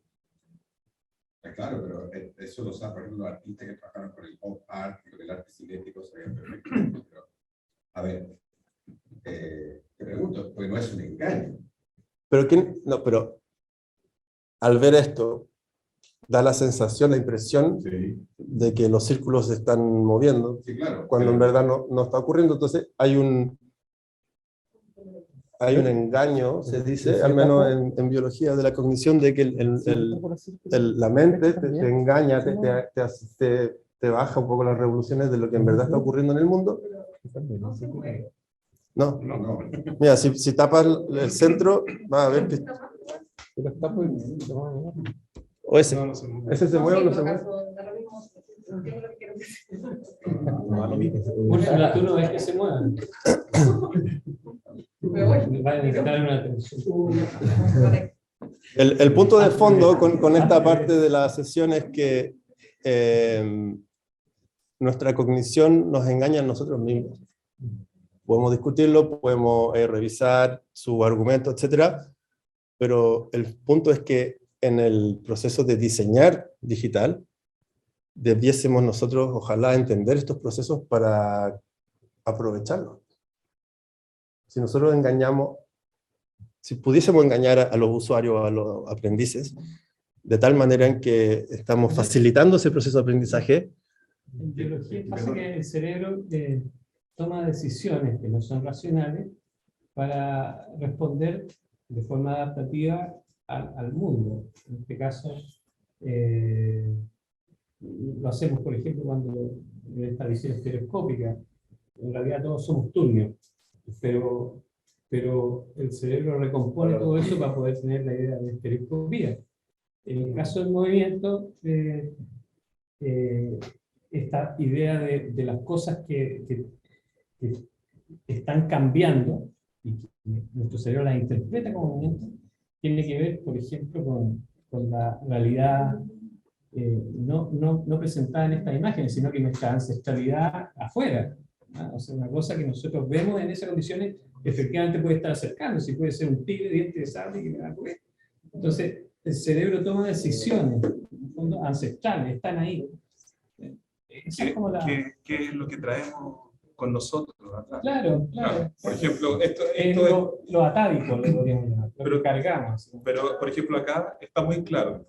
Claro, pero eso lo saben, por ejemplo, los artistas que trabajaron con el pop art, con el arte cinético, sabían perfectamente. Pero, a ver, te pregunto, pues no es un engaño. Pero al ver esto, da la sensación, la impresión de que los círculos se están moviendo, sí, claro, cuando en verdad no está ocurriendo. Entonces hay un engaño, se dice, al menos en biología de la cognición, de que la mente te engaña, te baja un poco las revoluciones de lo que en verdad está ocurriendo en el mundo. No. Mira, si tapas el centro, vas a ver que... ¿O ese? ¿Ese se mueve o no se mueve? Bueno, tú no ves que se muevan. El punto de fondo con esta parte de la sesión es que nuestra cognición nos engaña a nosotros mismos. Podemos discutirlo, podemos revisar su argumento, etc. Pero el punto es que en el proceso de diseñar digital, debiésemos nosotros, ojalá, entender estos procesos para aprovecharlos. Si nosotros engañamos, si pudiésemos engañar a los usuarios, a los aprendices, de tal manera en que estamos facilitando ese proceso de aprendizaje. En biología pasa que el cerebro toma decisiones que no son racionales para responder de forma adaptativa al mundo. En este caso, lo hacemos, por ejemplo, cuando en esta visión estereoscópica, en realidad todos somos turnios, pero el cerebro recompone todo eso para poder tener la idea de estereoscopía. En el caso del movimiento, esta idea de las cosas que están cambiando y que nuestro cerebro las interpreta como movimiento, tiene que ver, por ejemplo, con la realidad no presentada en estas imágenes, sino que nuestra ancestralidad afuera. ¿No? O sea, una cosa que nosotros vemos en esas condiciones, efectivamente puede estar acercando, si puede ser un tigre, diente de sable, que me va a comer. Entonces, el cerebro toma decisiones, en el fondo, ancestrales, están ahí. ¿Qué es lo que traemos con nosotros atrás? Claro. Por ejemplo, esto es lo atávico, lo podríamos llamar, lo que cargamos. Pero, por ejemplo, acá está muy claro,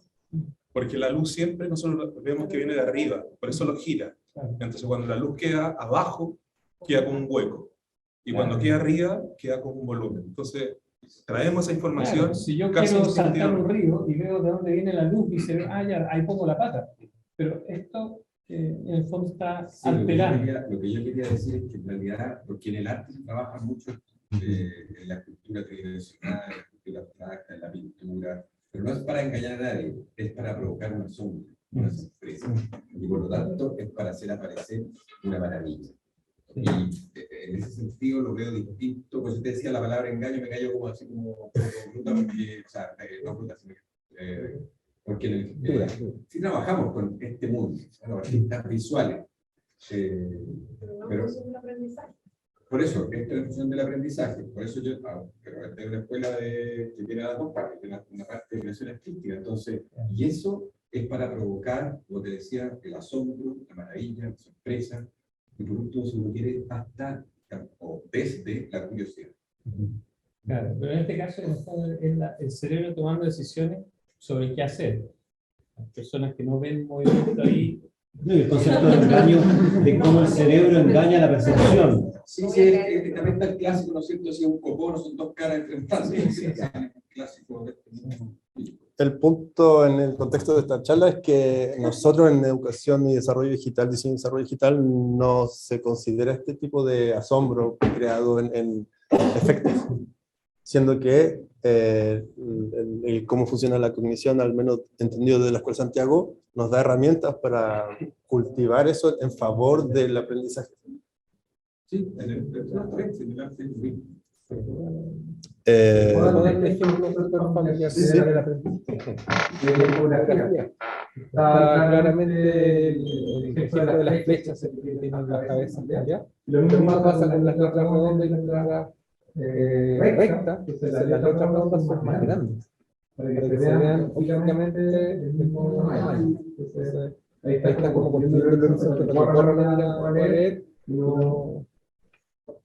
porque la luz siempre nosotros vemos que viene de arriba, por eso lo gira. Claro. Entonces, cuando la luz queda abajo, queda como un hueco. Y cuando queda arriba, queda como un volumen. Entonces, traemos esa información. Claro, si yo quiero saltar un río y veo de dónde viene la luz y se ve, ya, ahí pongo la pata. Pero esto, en el fondo, está alterando. Lo que yo quería decir es que en realidad, porque en el arte se trabaja mucho en la escultura tridimensional, en la escultura abstracta, en la pintura, pero no es para engañar a nadie, es para provocar una sombra, una sorpresa. Y por lo tanto, es para hacer aparecer una maravilla. Y en ese sentido lo veo distinto, pues yo te decía la palabra engaño, me cayó como así como bruta, porque, o sea, no bruta, sino porque sí trabajamos con este mundo, los artistas visuales. Pero es un aprendizaje. Por eso, esta es la función del aprendizaje, por eso yo, pero esta es una escuela que tiene las dos partes, tiene una parte de creación artística, entonces, y eso es para provocar, como te decía, el asombro, la maravilla, la sorpresa, y por último, si uno quiere, hasta o desde la curiosidad. Claro, pero en este caso es el cerebro tomando decisiones sobre qué hacer. Las personas que no ven movimiento ahí. No, y el concepto de engaño, de cómo el cerebro engaña la percepción. Sí, también está el clásico, ¿no es cierto? Si un copón son dos caras enfrentándose. Sí, el clásico de este mundo. el punto en el contexto de esta charla es que nosotros en educación y desarrollo digital, diseño y desarrollo digital, no se considera este tipo de asombro creado en efectos, siendo que cómo funciona la cognición, al menos entendido de la Escuela Santiago, nos da herramientas para cultivar eso en favor del aprendizaje. Sí, en el similar, sí. ¿Puedo dar un ejemplo familiar del aprendizaje? Está claramente el ejemplo de las flechas que tienen la cabeza allá. Lo mismo pasa con las letras redondas y las letras rectas, que las letras redondas son más grandes, para que se vean ópticamente del mismo tamaño. Entonces, ahí está como poniendo el horizonte para que corra la pared, y no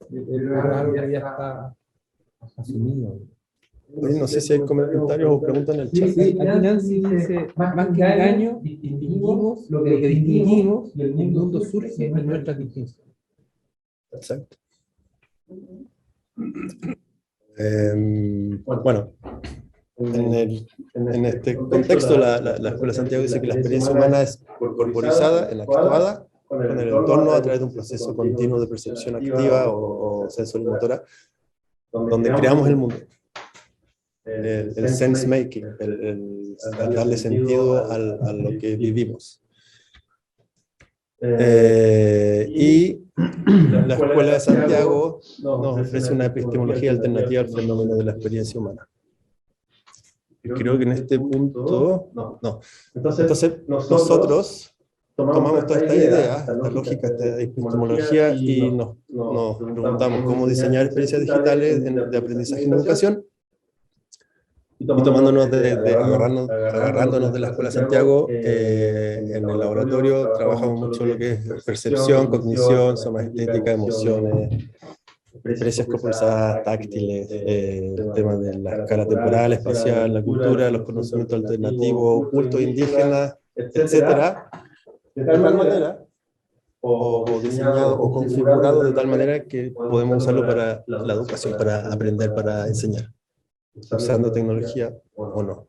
es algo que ya está asumido. Oye, no sé si hay comentarios o preguntas en el chat. Sí, aquí Nancy dice, más que engaño, distinguimos lo que distinguimos y el mundo surge en nuestras distinciones. Exacto. Bueno, en este contexto, la Escuela Santiago dice que la experiencia humana es corporizada, enactuada, con el entorno a través de un proceso continuo de percepción activa o sensorimotora, donde creamos el mundo. El sense making, el darle sentido a lo que vivimos. Y la Escuela de Santiago nos ofrece una epistemología alternativa al fenómeno de la experiencia humana. Creo que en este punto, no. Entonces nosotros tomamos toda esta idea, esta lógica, esta epistemología, y nos preguntamos cómo diseñar experiencias digitales de aprendizaje en educación. Y tomándonos agarrándonos de la Escuela de Santiago, en el laboratorio trabajamos mucho lo que es percepción, cognición, somaestética, emociones, experiencias corporales, táctiles, temas de la escala temporal, espacial, la cultura, los conocimientos alternativos, cultos indígenas, etcétera, de tal manera, o diseñado o configurado de tal manera que podemos usarlo para la educación, para aprender, para enseñar, usando tecnología o no.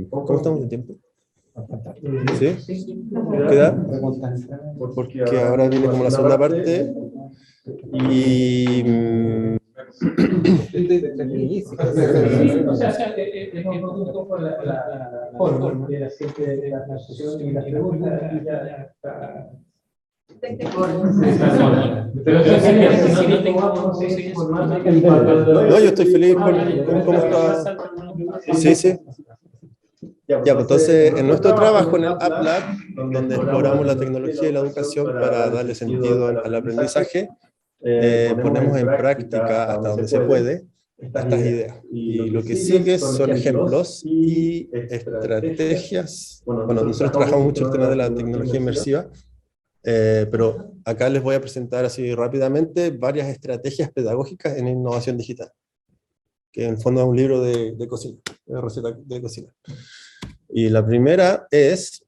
¿Cómo estamos de tiempo? ¿Sí? ¿Queda? Porque ahora viene como la segunda parte. Y o sea, es un poco la forma de la asociación y las preguntas, y ya está. No, yo estoy feliz con cómo está. Sí. Ya, pues entonces, en nuestro trabajo en el App Lab, donde exploramos la tecnología y la educación para darle sentido al aprendizaje, ponemos en práctica, hasta donde se puede, estas ideas. Y lo que sigue son ejemplos y estrategias. Bueno, nosotros trabajamos mucho el tema de la tecnología inmersiva, pero acá les voy a presentar así rápidamente varias estrategias pedagógicas en innovación digital, que en el fondo es un libro de cocina, de receta de cocina. Y la primera es,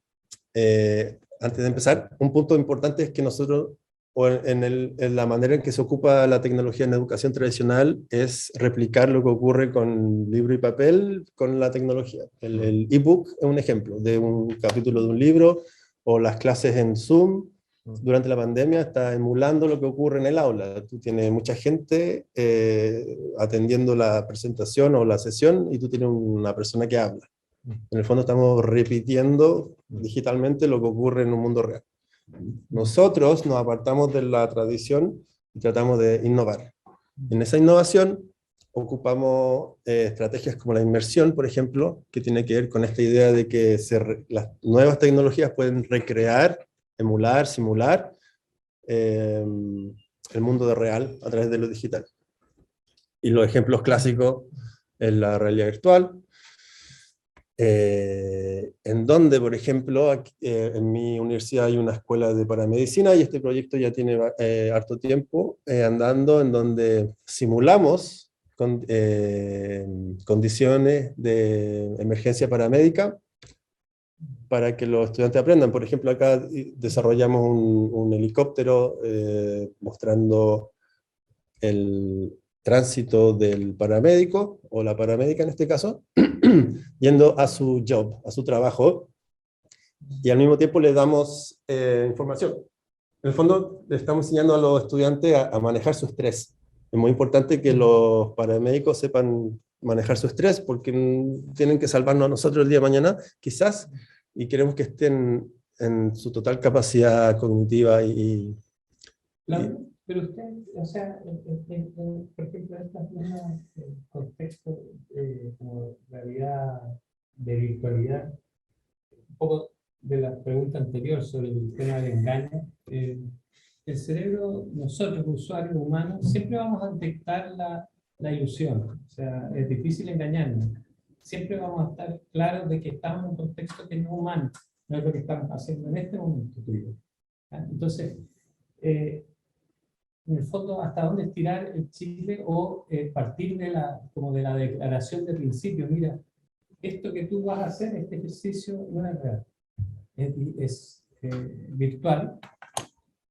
antes de empezar, un punto importante es que nosotros, o en la manera en que se ocupa la tecnología en educación tradicional, es replicar lo que ocurre con libro y papel con la tecnología. El ebook es un ejemplo de un capítulo de un libro, o las clases en Zoom durante la pandemia está emulando lo que ocurre en el aula. Tú tienes mucha gente atendiendo la presentación o la sesión, y tú tienes una persona que habla. En el fondo estamos repitiendo digitalmente lo que ocurre en un mundo real. Nosotros nos apartamos de la tradición y tratamos de innovar. En esa innovación ocupamos estrategias como la inmersión, por ejemplo, que tiene que ver con esta idea de que las nuevas tecnologías pueden recrear, emular, simular el mundo real a través de lo digital. Y los ejemplos clásicos es la realidad virtual, en donde, por ejemplo, en mi universidad hay una escuela de paramedicina, y este proyecto ya tiene harto tiempo andando, en donde simulamos condiciones de emergencia paramédica para que los estudiantes aprendan. Por ejemplo, acá desarrollamos un helicóptero mostrando el tránsito del paramédico, o la paramédica en este caso, yendo a su job, a su trabajo, y al mismo tiempo le damos información. En el fondo, le estamos enseñando a los estudiantes a manejar su estrés. Es muy importante que los paramédicos sepan manejar su estrés, porque tienen que salvarnos a nosotros el día de mañana, quizás, y queremos que estén en su total capacidad cognitiva Claro, pero usted, o sea, por ejemplo, estos mismos contextos como realidad de virtualidad, un poco de la pregunta anterior sobre el tema del engaño, el cerebro, nosotros, usuarios humanos, siempre vamos a detectar la ilusión, o sea, es difícil engañarnos. Siempre vamos a estar claros de que estamos en un contexto que no es humano, no es lo que estamos haciendo en este momento tuyo. Entonces, en el fondo, hasta dónde estirar el Chile o partir de como de la declaración de principio. Mira, esto que tú vas a hacer, este ejercicio, no es real, es virtual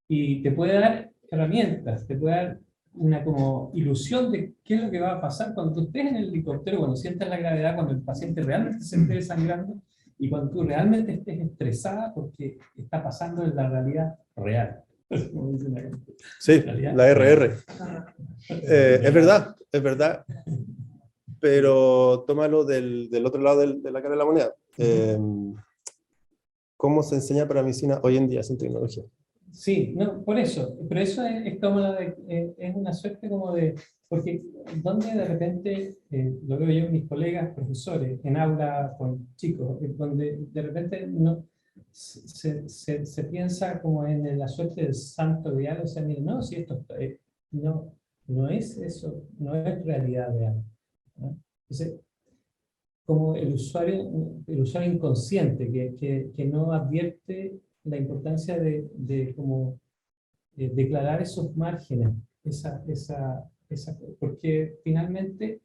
y te puede dar herramientas, te puede dar una como ilusión de qué es lo que va a pasar cuando tú estés en el helicóptero, cuando sientas la gravedad, cuando el paciente realmente se esté desangrando y cuando tú realmente estés estresada porque está pasando en la realidad real. Sí, la RR. Es verdad, pero tómalo del otro lado de la cara de la moneda. ¿Cómo se enseña para medicina hoy en día sin tecnología? Sí, no, por eso, pero eso es como es una suerte como de, porque donde de repente, lo veo yo en mis colegas profesores, en aula con chicos, donde de repente no, se piensa como en la suerte del santo grial, o sea, mire, no, si esto no, no es eso, no es realidad real, ¿no? Entonces, como el usuario inconsciente que no advierte la importancia de como declarar esos márgenes, porque finalmente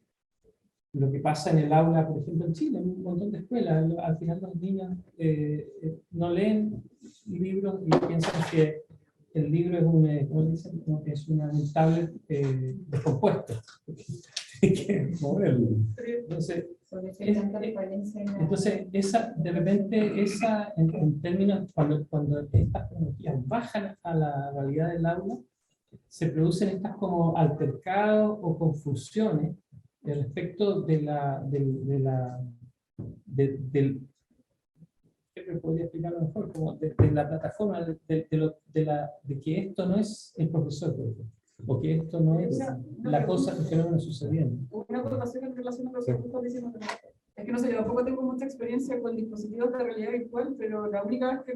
lo que pasa en el aula, por ejemplo en Chile, en un montón de escuelas, al final los niños no leen libros y piensan que el libro es ¿cómo dicen? No, es un tablet descompuesto. Hay que moverlo. Entonces, de repente, en términos, cuando estas tecnologías bajan a la realidad del aula, se producen estas como altercados o confusiones respecto ¿qué podría explicarlo mejor? Como de la plataforma, de que esto no es el profesor, por ejemplo, o que esto no es la cosa, el fenómeno sucediendo. Una acotación en relación a lo que estás diciendo. Es que no sé, yo tampoco tengo mucha experiencia con dispositivos de realidad virtual, pero la única vez que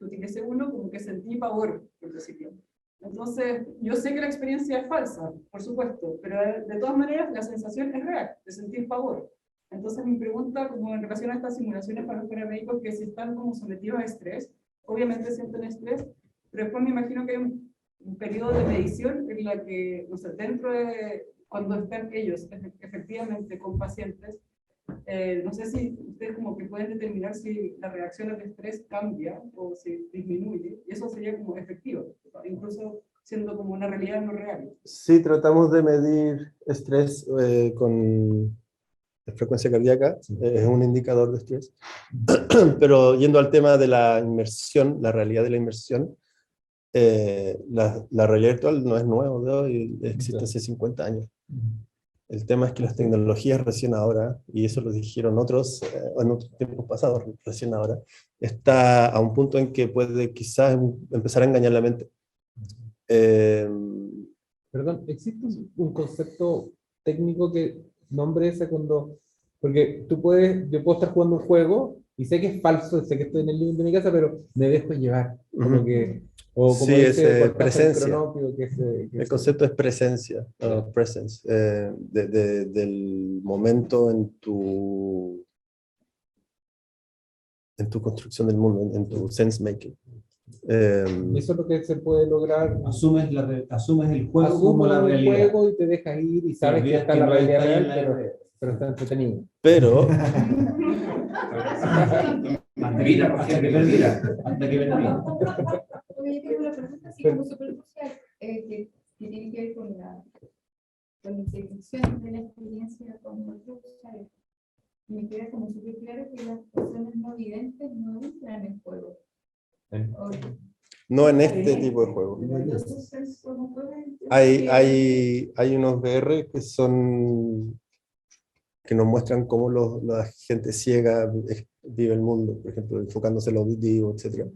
utilicé uno, como que sentí pavor, por decirlo. Entonces, yo sé que la experiencia es falsa, por supuesto, pero de todas maneras la sensación es real, de sentir pavor. Entonces, mi pregunta, como en relación a estas simulaciones para los paramédicos, que si están como sometidos a estrés, obviamente sienten estrés, pero después me imagino que hay un periodo de medición en la que, no sé, dentro de cuando están ellos efectivamente con pacientes, no sé si ustedes como que pueden determinar si la reacción al estrés cambia o si disminuye, y eso sería como efectivo, incluso siendo como una realidad no real. Sí, tratamos de medir estrés con frecuencia cardíaca, es un indicador de estrés. Pero yendo al tema de la inmersión, la realidad de la inmersión, la realidad virtual no es nuevo, ¿no? Existe hace 50 años. El tema es que las tecnologías recién ahora, y eso lo dijeron otros en otros tiempos pasados, recién ahora, está a un punto en que puede quizás empezar a engañar la mente. Perdón, ¿existe un concepto técnico que nombre ese cuando... Porque yo puedo estar jugando un juego y sé que es falso, sé que estoy en el living de mi casa, pero me dejo llevar. Como que, o como sí, dice, presencia. El concepto es presencia, presence, del momento en tu construcción del mundo, en tu sense making. Eso es lo que se puede lograr. Asumes el juego como la realidad. El juego y te dejas ir y sabes que está en la realidad real, pero está entretenido. Pero... hasta que termina. Oye, tengo una pregunta así como superficial, que tiene que ver con la interrupción de la experiencia con otros usuarios. me queda como súper claro que las personas no videntes no entran en juego. O- No en este tipo de juego. pero hay otros sensos motores Hay unos VR que son que nos muestran cómo la gente ciega vive el mundo, por ejemplo, enfocándose en lo auditivo, etc.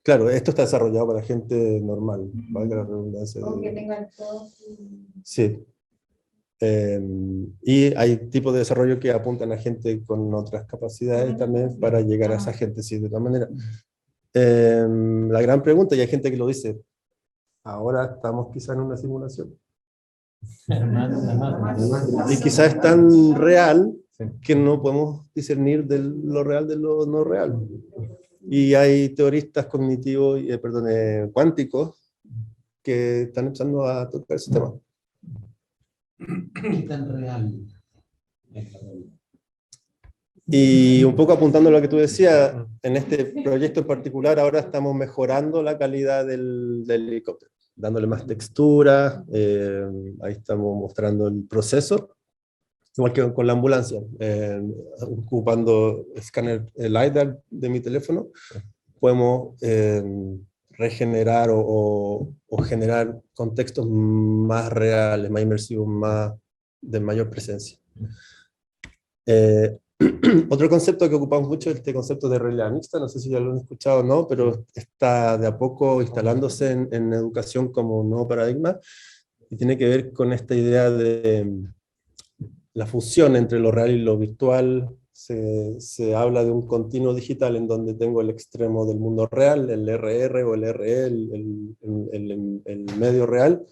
Claro, esto está desarrollado para gente normal, valga la redundancia. o que tengan todos. Sí. Y hay tipos de desarrollo que apuntan a gente con otras capacidades también para llegar a esa gente, sí, de todas maneras. La gran pregunta, y hay gente que lo dice, ahora estamos quizá en una simulación. Y quizás es tan real que no podemos discernir de lo real de lo no real. Y hay teoristas cognitivos, cuánticos, que están empezando a tocar ese tema. ¿Qué tan real es la realidad? Y un poco apuntando a lo que tú decías, en este proyecto en particular ahora estamos mejorando la calidad del helicóptero, dándole más textura, ahí estamos mostrando el proceso, igual que con la ambulancia, ocupando escáner LiDAR de mi teléfono, podemos regenerar o generar contextos más reales, más inmersivos, de mayor presencia. Otro concepto que ocupamos mucho es este concepto de realidad mixta, no sé si ya lo han escuchado o no, pero está de a poco instalándose en educación como un nuevo paradigma, y tiene que ver con esta idea de la fusión entre lo real y lo virtual. Se habla de un continuo digital en donde tengo el extremo del mundo real, el RR o el RE, el medio real,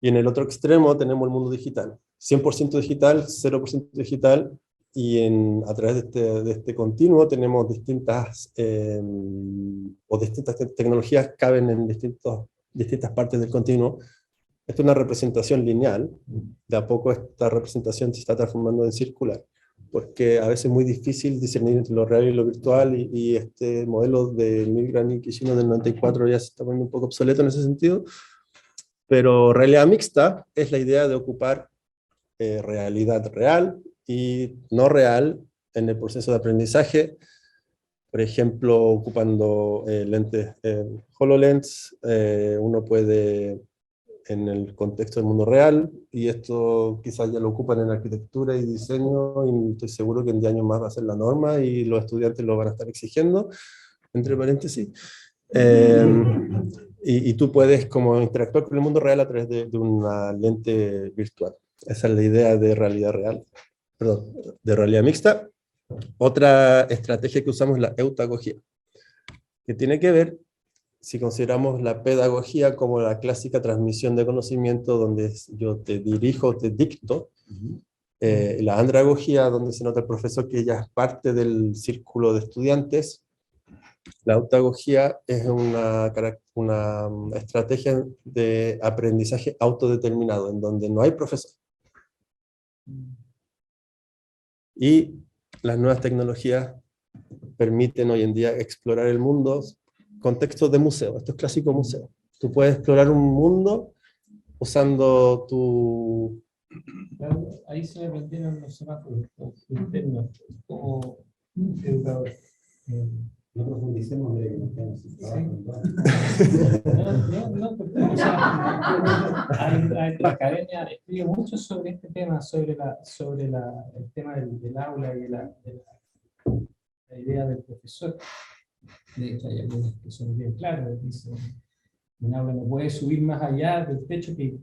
y en el otro extremo tenemos el mundo digital, 100% digital, 0% digital, y a través de este continuo tenemos distintas tecnologías caben en distintas partes del continuo. Esto es una representación lineal, de a poco esta representación se está transformando en circular, porque a veces es muy difícil discernir entre lo real y lo virtual, y este modelo de Milgram y Kishino del 94 ya se está poniendo un poco obsoleto en ese sentido, pero realidad mixta es la idea de ocupar realidad real y no real en el proceso de aprendizaje, por ejemplo, ocupando lentes HoloLens, uno puede, en el contexto del mundo real, y esto quizás ya lo ocupan en arquitectura y diseño, y estoy seguro que en 10 años más va a ser la norma, y los estudiantes lo van a estar exigiendo, entre paréntesis. Y tú puedes como interactuar con el mundo real a través de una lente virtual. Esa es la idea de realidad real, perdón, de realidad mixta. Otra estrategia que usamos es la eutagogía, que tiene que ver, si consideramos la pedagogía como la clásica transmisión de conocimiento, donde yo te dirijo, te dicto, la andragogía, donde se nota el profesor que ya es parte del círculo de estudiantes. La eutagogía es una estrategia de aprendizaje autodeterminado, en donde no hay profesor. Y las nuevas tecnologías permiten hoy en día explorar el mundo, contextos de museo, esto es clásico museo. Tú puedes explorar un mundo usando tu... Ahí se me prendieron los semáforos internos como educador. No profundicemos de No, porque o sea, la academia escribe mucho sobre este tema, sobre el tema del aula y de la idea del profesor. De hecho, hay algunos que son bien claros, dicen, un aula no puede subir más allá del techo que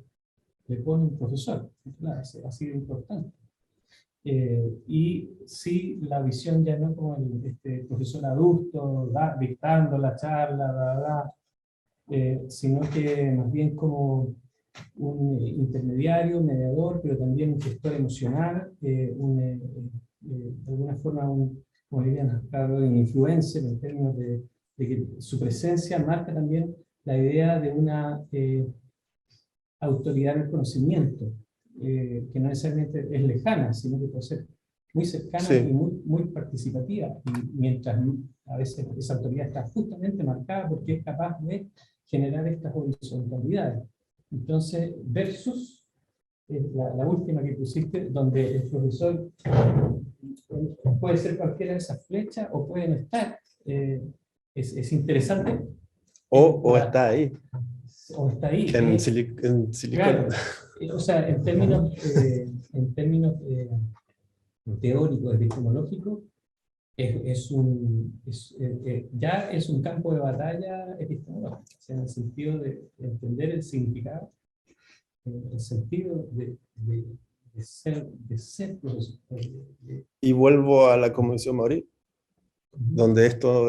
le pone un profesor. Claro, ha sido importante. Y sí, la visión ya no como el profesor adulto, dictando la charla, sino que más bien como un intermediario, un mediador, pero también un gestor emocional, de alguna forma como dirían, un influencer en términos de que su presencia marca también la idea de una autoridad del conocimiento, que no necesariamente es lejana, sino que puede ser muy cercana, sí, y muy participativa, y mientras a veces esa autoridad está justamente marcada porque es capaz de generar estas horizontalidades. Entonces, versus la última que pusiste, donde el profesor puede ser cualquiera de esas flechas o pueden estar. Es interesante. O está ahí. O está ahí. En silicona. Claro. O sea, en términos teóricos, epistemológicos, ya es un campo de batalla epistemológico, o sea, en el sentido de entender el significado, el sentido de ser profesor. Y vuelvo a la Convención Maorí, donde esto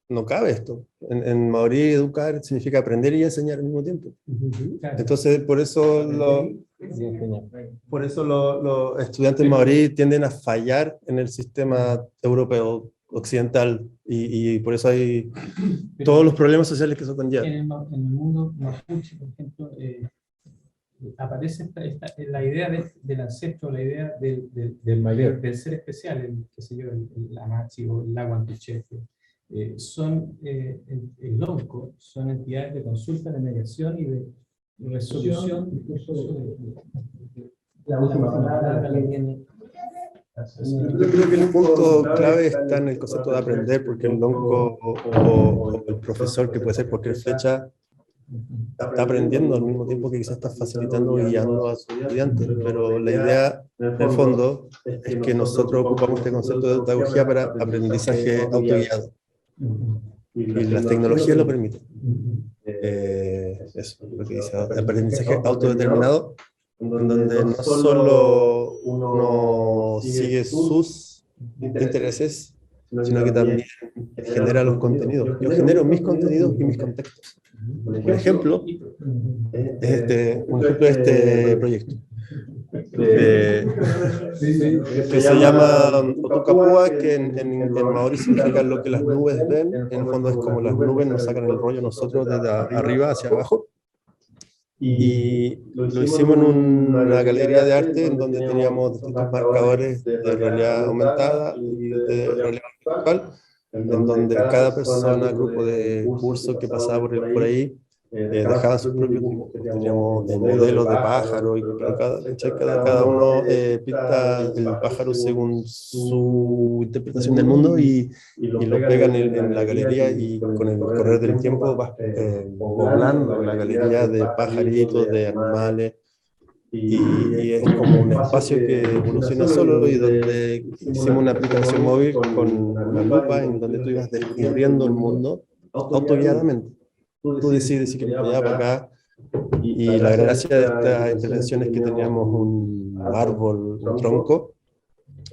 no cabe esto. En Maorí, educar significa aprender y enseñar al mismo tiempo. Entonces, por eso los estudiantes maorí tienden a fallar en el sistema europeo occidental, y por eso hay todos los problemas sociales que eso conlleva. En el mundo mapuche, por ejemplo, aparece la idea del ancestro, la idea del mayor, del ser especial, el amachi o el aguantuchefe. Son el lonco, son entidades de consulta, de mediación y de resolución. La última palabra la tiene. Yo creo que el punto clave está en el concepto de aprender, porque el lonco o el profesor, que puede ser cualquier flecha, está aprendiendo al mismo tiempo que quizás está facilitando y guiando a sus estudiantes. Pero la idea, en el fondo, es que nosotros ocupamos este concepto de pedagogía para aprendizaje autoguiado. Y las tecnologías lo permiten. Eso es lo que dice, aprendizaje autodeterminado, en donde no solo uno sigue sus intereses, sino que también genera los contenidos. Yo genero mis contenidos y mis contextos. Un ejemplo es este proyecto, que se llama Otukapua, que en maorí significa lo que las nubes ven. En el fondo es como las nubes nos sacan el rollo nosotros desde arriba hacia abajo. Y lo hicimos en una galería de arte en donde teníamos distintos marcadores de realidad aumentada y de realidad virtual, en donde cada persona, grupo de curso que pasaba por ahí, dejaban sus propios dibujos. Teníamos modelos de pájaros, y cada uno pinta el pájaro según su interpretación del mundo y lo pegan en la galería, y con el correr del tiempo vas poblando la galería de pajaritos, de animales, y es como un espacio que evoluciona solo, y donde hicimos una aplicación móvil con una lupa en donde tú ibas descubriendo el mundo autoguiadamente. Tú decides si quieres para allá, para acá, y la gracia de estas intervenciones es que teníamos un árbol, un tronco,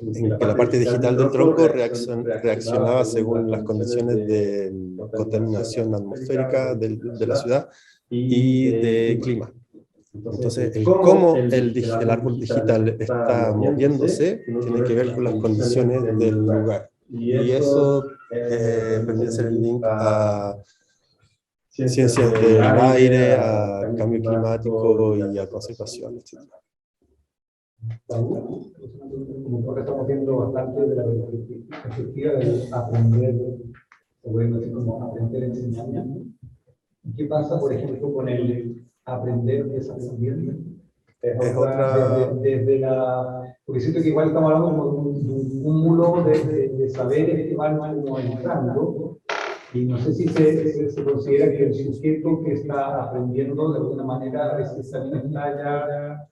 en que la parte digital del tronco reaccionaba según las condiciones de contaminación atmosférica de la ciudad y de clima. Entonces, cómo el árbol digital está moviéndose tiene que ver con las condiciones del lugar. Y eso permite hacer el link a ciencias del aire, a cambio climático y a conservación, etc. Como que estamos viendo bastante de la perspectiva de aprender, o bueno, así como aprender enseñando. ¿Qué pasa, por ejemplo, con el aprender desaprendiendo? Es otra, desde la, porque siento que igual estamos hablando como de un cúmulo de saberes que van entrando, y no sé si se considera que el sujeto que está aprendiendo de alguna manera también está ya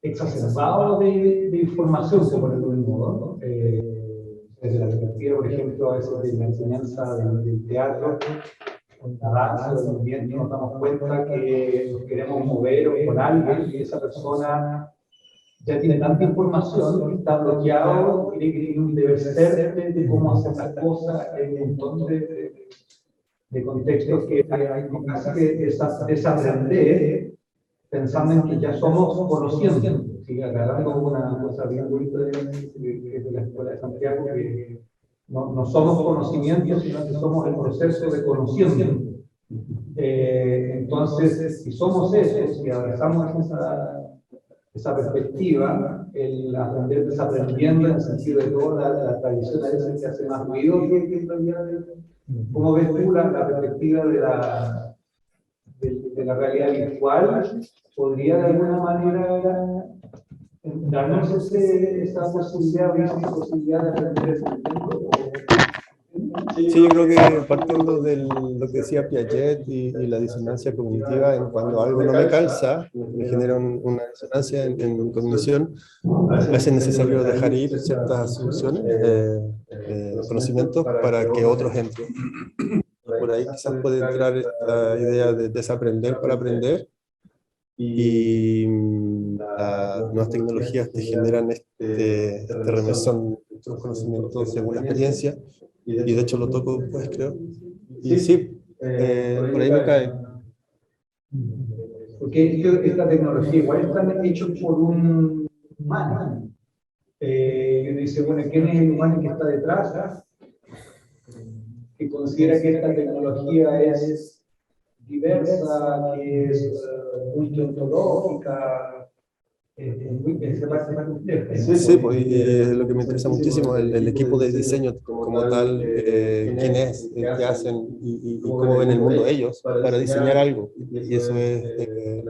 exacerbado de información, por ponerlo de un modo, ¿no? Desde la perspectiva, por ejemplo, a veces de la enseñanza del teatro, con la danza, del movimiento, nos damos cuenta que nos queremos mover con alguien y esa persona ya tiene tanta información que está bloqueado, cree que tiene un deber ser de cómo hacer las cosas, hay un montón de contextos que hay que desaprender, pensando en que ya somos conociendo. Sí, acá tengo una cosa bien bonita de la Escuela de Santiago, que no somos conocimiento, sino que somos el proceso de conociendo. Entonces, si somos eso, si abrazamos esa perspectiva, el aprender desaprendiendo, en el sentido de toda la tradición a veces que hace más ruido que en realidad. ¿Cómo ves tú la perspectiva de la realidad virtual podría de alguna manera darnos esa posibilidad de aprender el mundo. Sí, yo creo que partiendo de lo que decía Piaget y la disonancia cognitiva, en cuando algo no me calza, me genera una disonancia en cognición, a veces es necesario dejar ir ciertas soluciones, conocimientos, para que otros entren. Por ahí quizás puede entrar esta idea de desaprender para aprender, y las nuevas tecnologías te generan este remesón de tus conocimientos según la experiencia, y de hecho lo toco después, creo. Y sí, por ahí me cae. Porque esta tecnología igual está hecha por un humano. Y uno dice, bueno, ¿quién es el humano que está detrás? Que considera que esta tecnología es diversa, que es muy ontológica, se parece más compleja. Sí, pues, y es lo que me interesa muchísimo, el equipo de diseño como tal, quién es, qué hacen y cómo ven el mundo ellos para diseñar algo. Y eso es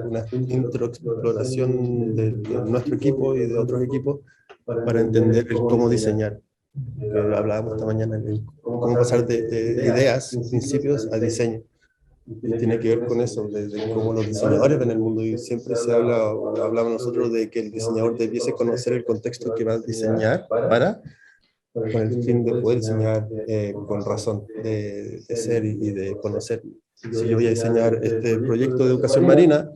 una introexploración de nuestro equipo y de otros equipos para entender el cómo diseñar. Que hablábamos esta mañana, el cómo pasar de ideas, principios a diseño. Y tiene que ver con eso, de cómo los diseñadores ven el mundo, y siempre se habla, o hablamos nosotros, de que el diseñador debiese conocer el contexto que va a diseñar con el fin de poder diseñar con razón de ser y de conocer. Si yo voy a diseñar este proyecto de educación marina,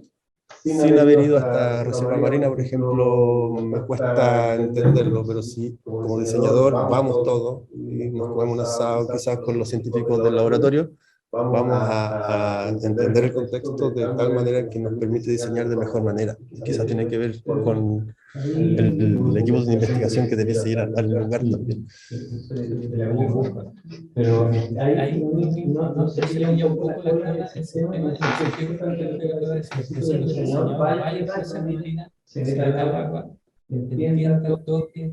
sin haber ido a esta reserva marina, por ejemplo, me cuesta entenderlo, pero si como diseñador vamos todos y nos comemos un asado quizás con los científicos del laboratorio, vamos a entender el contexto de tal manera que nos permite diseñar de mejor manera. Quizás tiene que ver con el equipo de investigación que debiese ir al lugar también. Pero ahí no se sería un poco la sistema en el sentido que el diseñador vaya a esa disciplina, se meta al agua, entienda, toque,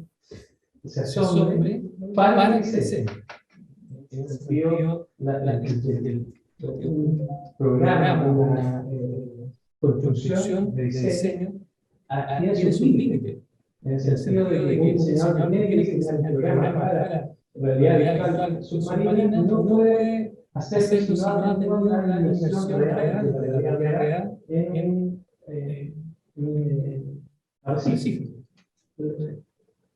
se asombre para que se enseñe. En ese sentido, un programa, una construcción de diseño tiene sus límites. En el sentido de que un diseñador tiene que diseñar un programa para realidad virtual submarina, no puede hacer eso si no ha tenido una inversión real de la realidad real en arrecife.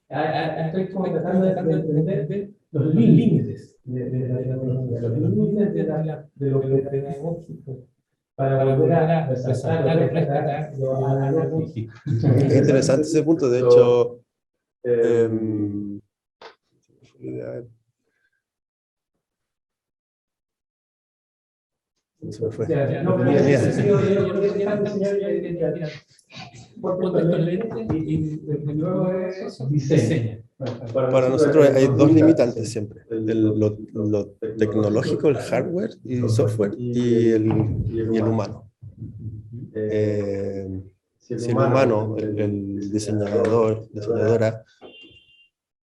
Estoy como tratando de entender los límites de lo pedagógico para volver a resaltar o rescatar lo analógico. Es interesante ese punto, de hecho, se me fue. Luego de eso, diseña. Para nosotros hay dos limitantes siempre: lo tecnológico, el hardware y software, y el humano. Si el humano, el diseñadora,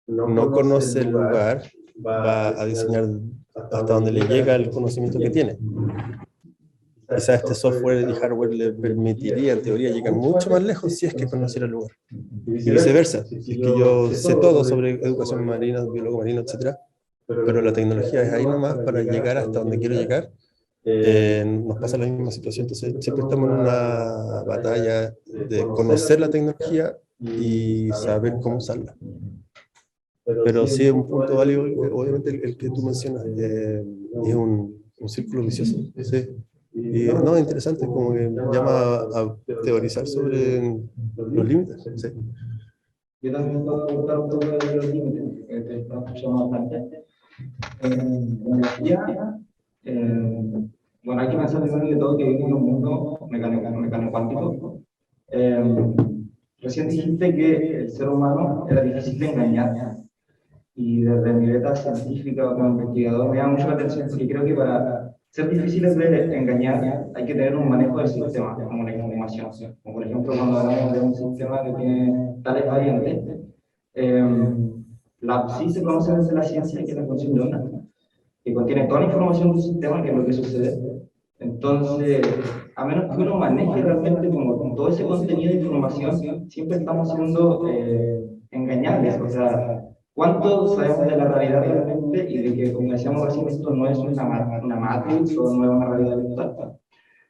no conoce el lugar, va a diseñar hasta donde le llega el conocimiento que tiene. Quizás este software y hardware le permitiría, en teoría, llegar mucho más lejos si es que conociera el lugar. Y viceversa, si es que yo sé todo sobre educación marina, biólogo marino, etc., pero la tecnología es ahí nomás para llegar hasta donde quiero llegar, nos pasa la misma situación. Entonces, siempre estamos en una batalla de conocer la tecnología y saber cómo usarla. Pero sí es un punto válido, obviamente, el que tú mencionas, es un círculo vicioso. Sí. Y no, interesante, como que llama a teorizar sobre los límites. Sí. Yo también puedo aportar un poco de los límites que estamos planteando. Bueno, hay que pensar primero de todo que vivimos en un mundo mecánico cuántico. Recién dijiste que el ser humano era difícil de engañar. Y desde mi beta científica o como investigador me llama mucho la atención, porque creo que para ser difíciles de engañar hay que tener un manejo del sistema, como la información. Como por ejemplo, cuando hablamos de un sistema que tiene tales variantes, sí se conoce desde la ciencia que es la función de onda, que contiene toda la información del sistema, que es lo que sucede. Entonces, a menos que uno maneje realmente como todo ese contenido de información, siempre estamos siendo engañables. O sea, ¿cuánto sabemos de la realidad realmente y de que, como decíamos recién, esto no es una matrix o no es una realidad virtual?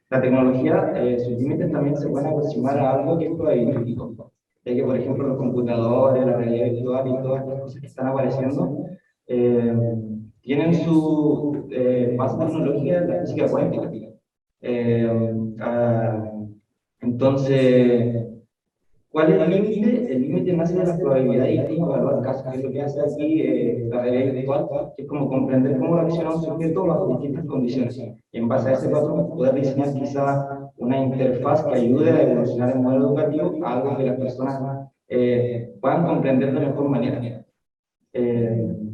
La tecnología, sus límites también se pueden aproximar a algo que es probabilístico, ya que, por ejemplo, los computadores, la realidad virtual y todas estas cosas que están apareciendo, tienen su base tecnológica en la física cuántica. Entonces, ¿cuál es el límite? El límite nace de las probabilidades y cómo evaluar casos, que es lo que hace aquí la realidad virtual, que es como comprender cómo reacciona un sujeto bajo distintas condiciones. Y en base a ese patrón, poder diseñar quizás una interfaz que ayude a evolucionar el modelo educativo a algo que las personas puedan comprender de mejor manera.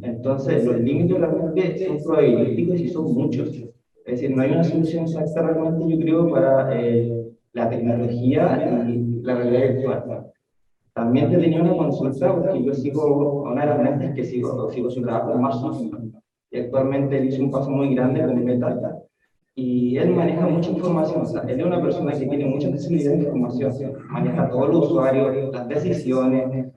Entonces, los límites realmente son probabilísticos y son muchos. Es decir, no hay una solución exacta realmente, yo creo, para la tecnología y la realidad virtual. También te tenía una consulta, porque yo sigo a una de las mentes que sigo su trabajo, Mark Zuckerberg, y actualmente él hizo un paso muy grande con Meta, y él maneja mucha información. O sea, él es una persona que tiene mucha accesibilidad de información, maneja todo el usuario, las decisiones,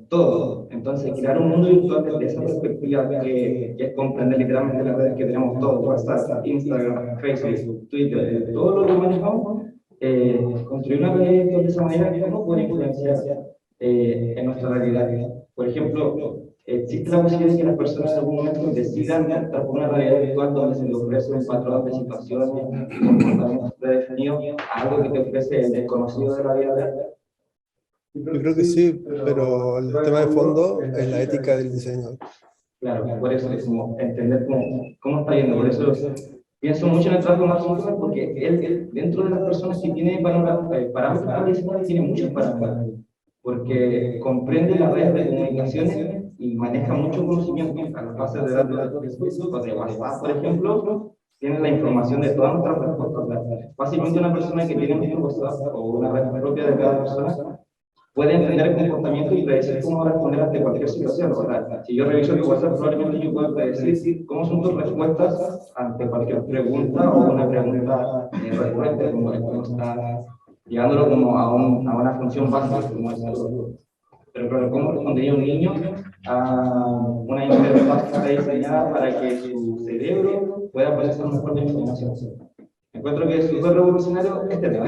todo. Entonces, crear un mundo virtual desde esa perspectiva que es comprender literalmente las redes que tenemos todos, WhatsApp, Instagram, Facebook, Twitter, todo lo que manejamos, construir una realidad virtual de esa manera, ¿cómo puede influenciar en nuestra realidad? Por ejemplo, existe la posibilidad de que las personas en algún momento decidan entrar por una realidad virtual donde se les ofrece un patrón de situaciones y comportamientos predefinidos, algo que te ofrece el desconocido de la vida real. Yo creo que sí, pero el tema de fondo es la ética del diseño. Claro, por eso es como entender cómo está yendo. Por eso pienso mucho en el trabajo de Mark Zuckerberg, porque él, dentro de las personas que tiene parámetros para diseñar, tiene muchos parámetros, porque comprende las redes de comunicaciones y maneja mucho conocimiento. A las bases de datos de Facebook o de WhatsApp, por ejemplo, tienen la información de todas nuestras respuestas. Fácilmente una persona que tiene un WhatsApp o una red propia de cada persona puede entender el comportamiento y predecir cómo responder ante cualquier situación. ¿Verdad? Si yo reviso tu WhatsApp, probablemente yo pueda predecir cómo son tus respuestas ante cualquier pregunta o una pregunta recurrente, como está llevándolo como a una función básica, como es salud. Pero claro, ¿cómo respondería un niño a una interfaz que está diseñada para que su cerebro pueda procesar mejor la información? Encuentro que es súper revolucionario este tema.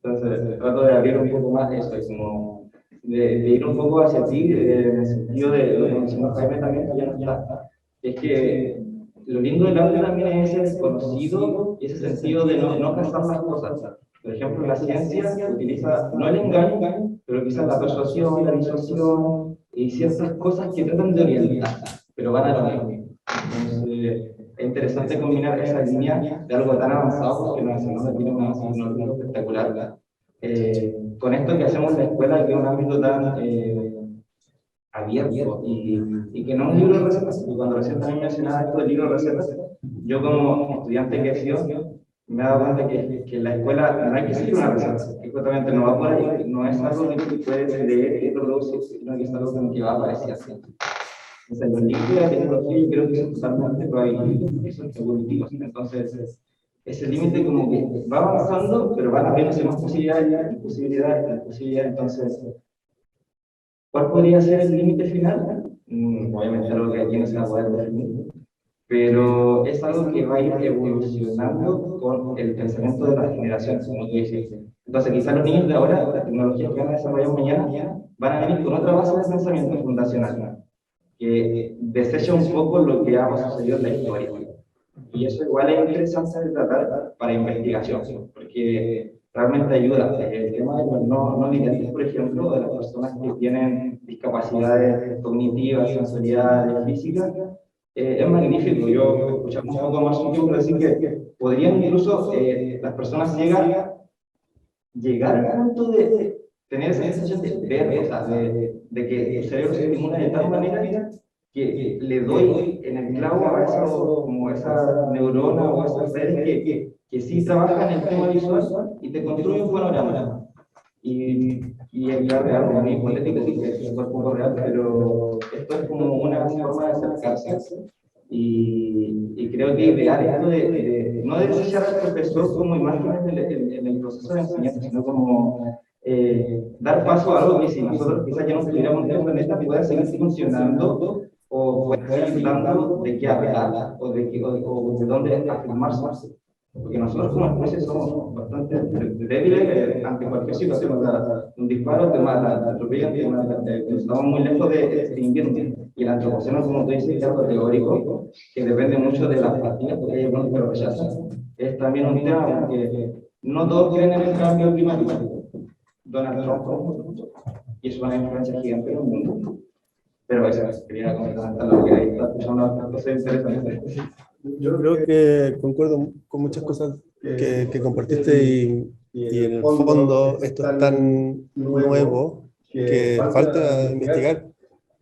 Entonces, trato de abrir un poco más eso, como de ir un poco hacia ti, en el sentido de lo que mencionó Jaime también, que ya no está. Es que lo lindo del arte también es ese desconocido y ese sentido de no cazar las cosas. Por ejemplo, la ciencia utiliza no el engaño, pero quizás la persuasión, la disuasión y ciertas cosas que tratan de orientar, pero van a lo mismo. Entonces, es interesante combinar esa línea de algo tan avanzado, porque nos tiene un avance tecnológico espectacular, con esto que hacemos en la escuela, que es un ámbito tan abierto y que no es un libro de recetas. Y cuando recién también mencionaba esto del libro de recetas, yo como estudiante que he sido, me he dado cuenta que en la escuela no hay que seguir una receta, que justamente no va por ahí, no es algo que tú puedes leer y reproducir, sino que es algo que va a aparecer así. Entonces, los límites de la tecnología yo creo que son totalmente probabilísticos, que son evolutivos. Entonces, ese límite como que va avanzando, pero van abriéndose más posibilidades. Entonces, ¿cuál podría ser el límite final? Obviamente algo que aquí no se va a poder definir, pero es algo que va a ir evolucionando con el pensamiento de las generaciones, como tú dices. Entonces, quizás los niños de ahora, las tecnologías que van a desarrollar mañana, van a venir con otra base de pensamiento fundacional, que desecha un poco lo que ha sucedido en la historia. Y eso igual es interesante de tratar para investigación, porque realmente ayuda. El tema de los no videntes, por ejemplo, de las personas que tienen discapacidades cognitivas, sensoriales, físicas, es magnífico. Yo escuchaba un poco más un decir que podrían incluso las personas ciegas llegar al punto de tener esa sensación de ver, o sea, de que tu cerebro se estimula de tal manera que le doy en el clavo a como esa neurona o esas redes que sí trabajan en el tema visual y te construyen un panorama. Y en la real, muy hipotético, sí que es un poco real, pero esto es como una forma de acercarse. Y creo que ideal esto de no desechar al profesor como imagen en el proceso de enseñanza, sino como dar paso a algo que si nosotros quizás ya no estuviéramos en el planeta pueda seguir funcionando o pueda seguir dando de qué hablar o de dónde afirmarse. Porque nosotros como especie somos bastante débiles ante cualquier situación. Un disparo te mata, te atropellan, estamos muy lejos de extinguirnos. Y el antropoceno, como tú dices, es algo teórico que depende mucho de las prácticas, porque hay algunos que lo rechazan. Es también un tema porque no todos creen en el cambio climático. Donald Trump, y es una influencia gigante en el mundo. Pero eso, quería comentar lo que ahí está escuchando una cosa interesante. Yo creo que concuerdo con muchas cosas que compartiste y en el fondo esto es tan nuevo que falta investigar.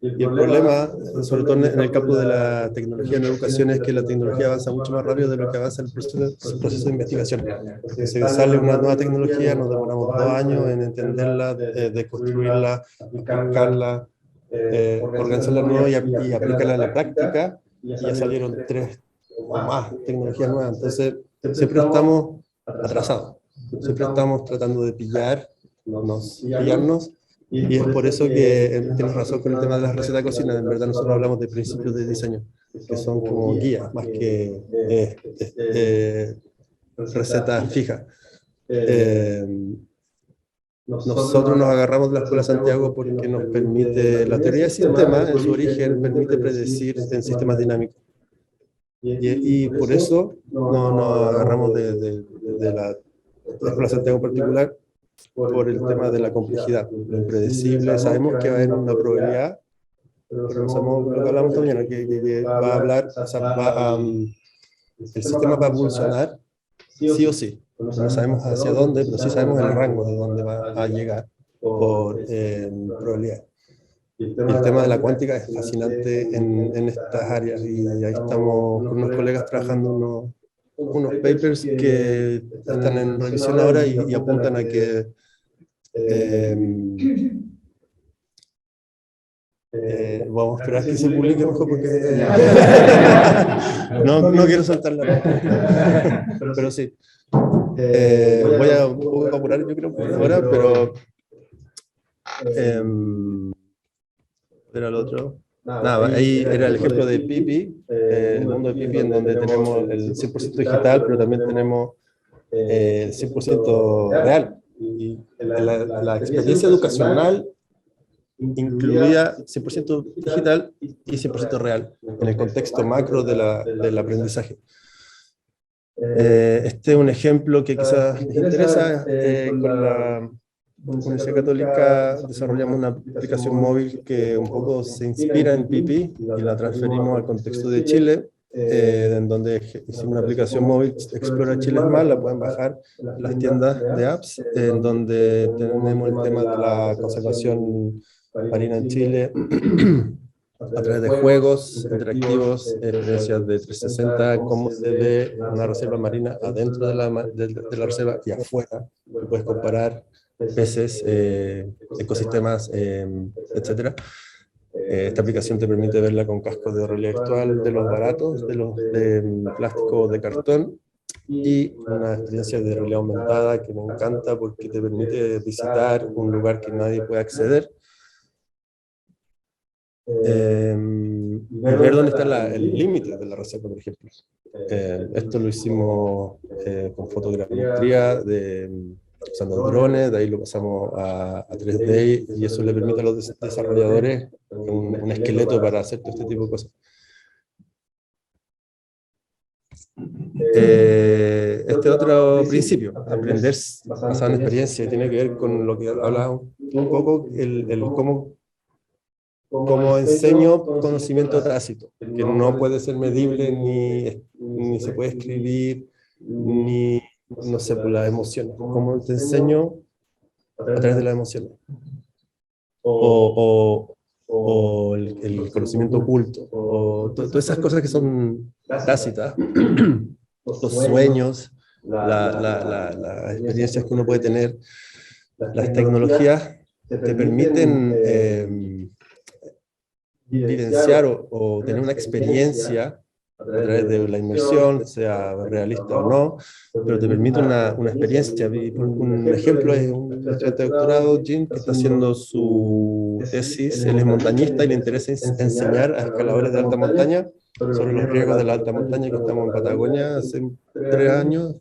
Y el problema, sobre todo en el campo de la tecnología en educación, es que la tecnología avanza mucho más rápido de lo que avanza el proceso de investigación. Si sale una nueva tecnología, nos demoramos 2 años en entenderla, de construirla, aplicarla, organizarla nueva y aplicarla en la práctica, y ya salieron 3 o más tecnologías nuevas. Entonces, siempre estamos atrasados, siempre estamos tratando de pillarnos, y es por eso que tienes razón con el tema de las recetas de cocina. En verdad, nosotros hablamos de principios de diseño, que son como guías, más que recetas fijas. Nosotros nos agarramos de la Escuela Santiago porque nos permite, la teoría del sistema, en su origen, permite predecir en sistemas dinámicos. Y por eso nos agarramos de la Escuela Santiago en particular, por el tema de la complejidad, lo impredecible. Sabemos que va a haber una probabilidad, pero no sabemos lo que hablamos esta mañana, que va a hablar, o sea, el sistema va a evolucionar sí o sí. No sabemos hacia dónde, pero sí sabemos el rango de dónde va a llegar por probabilidad. Y el tema de la cuántica es fascinante en estas áreas, y ahí estamos con unos colegas trabajando unos papers que están en revisión ahora y apuntan a que vamos a esperar que se publique mejor porque no quiero saltarla, pero sí. Voy a un poco apurar, yo creo, por ahora, pero era el otro. Nada, ahí era el ejemplo de Pipi, el mundo de Pipi, en donde tenemos el 100% digital, pero también tenemos el 100% real. Y la experiencia educacional incluía 100% digital y 100% real, en el contexto macro del aprendizaje. Este es un ejemplo que quizás les interesa. Con la Universidad Católica desarrollamos una aplicación móvil que un poco se inspira en Pipi y la transferimos al contexto de Chile, en donde hicimos una aplicación móvil, Explora Chile Smart, la pueden bajar en las tiendas de apps, en donde tenemos el tema de la conservación marina en Chile, a través de juegos interactivos, experiencias de 360, cómo se ve una reserva marina adentro de la reserva y afuera. Puedes comparar peces, ecosistemas, etc. Esta aplicación te permite verla con cascos de realidad virtual de los baratos, de los de plástico o de cartón, y una experiencia de realidad aumentada que me encanta porque te permite visitar un lugar que nadie puede acceder. Y ver dónde está el límite de la reserva, por ejemplo. Esto lo hicimos con fotogrametría, usando drones, de ahí lo pasamos a 3D, y eso le permite a los desarrolladores un esqueleto para hacer todo este tipo de cosas. Este otro principio, aprender basado en experiencia, tiene que ver con lo que hablaba un poco, cómo enseño conocimiento tácito, que no puede ser medible, ni se puede escribir, ni, no sé, por las emociones. Cómo te enseño a través de las emociones. O el conocimiento oculto, o todas esas cosas que son tácitas, los sueños, las experiencias que uno puede tener. Las tecnologías te permiten vivenciar o tener una experiencia a través de la inmersión, sea realista o no, pero te permite una experiencia. Un ejemplo es un estudiante de doctorado, Jim, que está haciendo su tesis, él es montañista y le interesa enseñar a escaladores de alta montaña sobre los riesgos de la alta montaña, que estamos en Patagonia hace 3 años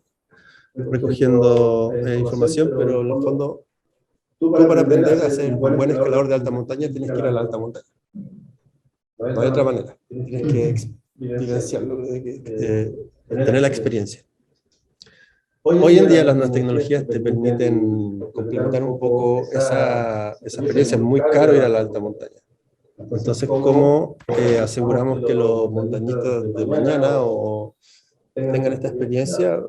recogiendo información, pero en el fondo, tú para aprender a ser un buen escalador de alta montaña tienes que ir a la alta montaña. No hay otra manera, tienes que vivenciarlo, tener la experiencia. Hoy en día las nuevas tecnologías te permiten complementar un poco esa experiencia. Es muy caro ir a la alta montaña. Entonces, ¿cómo aseguramos que los montañistas de mañana tengan esta experiencia?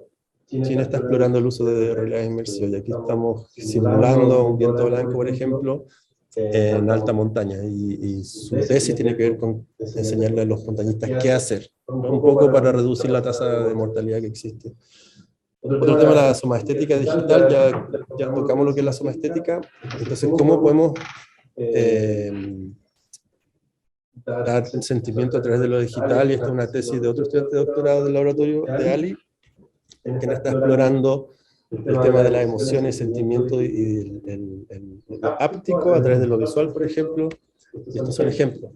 China está explorando el uso de realidad inmersiva, y aquí estamos simulando un viento blanco, por ejemplo, en alta montaña, y su tesis tiene que ver con enseñarle a los montañistas qué hacer, un poco para reducir la tasa de mortalidad que existe. Otro tema, la somaestética digital, ya tocamos lo que es la somaestética. Entonces, ¿cómo podemos dar sentimiento a través de lo digital? Y esta es una tesis de otro estudiante de doctorado del laboratorio de Ali, quien está explorando el tema de las emociones, sentimientos y el áptico a través de lo visual, por ejemplo. Y estos son ejemplos.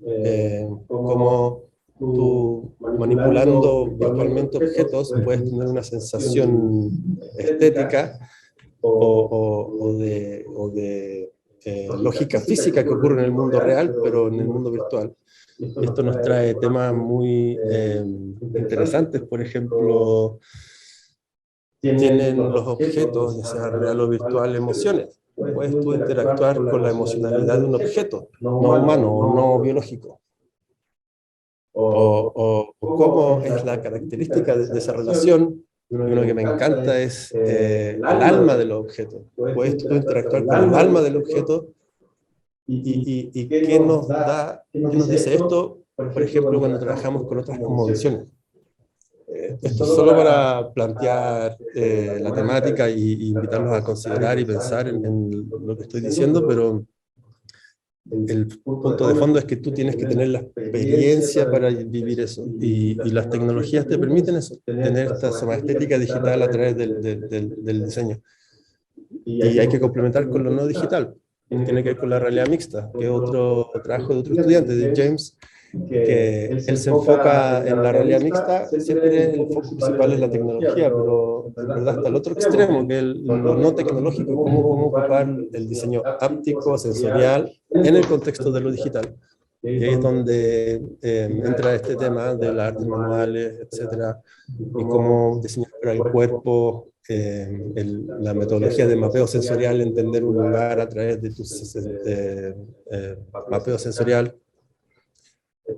Como tú, manipulando virtualmente objetos, puedes tener una sensación estética o de lógica física que ocurre en el mundo real, pero en el mundo virtual. Esto nos trae temas muy interesantes. Por ejemplo, tienen los objetos, ya sea real o virtual, emociones. Puedes tú interactuar con la emocionalidad de un objeto, no humano o no biológico. O cómo es la característica de esa relación. Uno que me encanta es el alma del objeto. Puedes tú interactuar con el alma del objeto y qué nos dice esto, por ejemplo, cuando trabajamos con otras cosmovisiones. Esto es solo para plantear la temática y invitarlos a considerar y pensar en lo que estoy diciendo, pero el punto de fondo es que tú tienes que tener la experiencia para vivir eso, y las tecnologías te permiten eso, tener esta somaestética digital a través del diseño. Y hay que complementar con lo no digital, que tiene que ver con la realidad mixta, que es otro trabajo de otro estudiante, de James, que él se enfoca en la realidad mixta. Siempre el foco principal es la tecnología, pero en verdad hasta el otro extremo, que es lo no tecnológico, cómo ocupar el diseño áptico, sensorial, en el contexto de lo digital. Y ahí es donde entra este tema de las artes manuales, etcétera, y cómo diseñar para el cuerpo, la metodología de mapeo sensorial, entender un lugar a través de tu mapeo sensorial,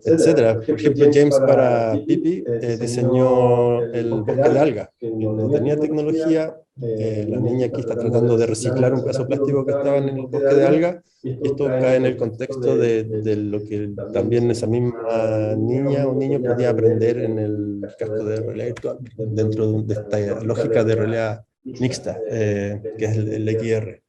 etcétera. Por ejemplo, James para Pipi diseñó el bosque de algas, que no tenía tecnología. La niña aquí está tratando de reciclar un pedazo plástico que estaba en el bosque de algas, y esto cae en el contexto de lo que también esa misma niña o niño podía aprender en el casco de realidad virtual, dentro de esta lógica de realidad mixta, que es el XR.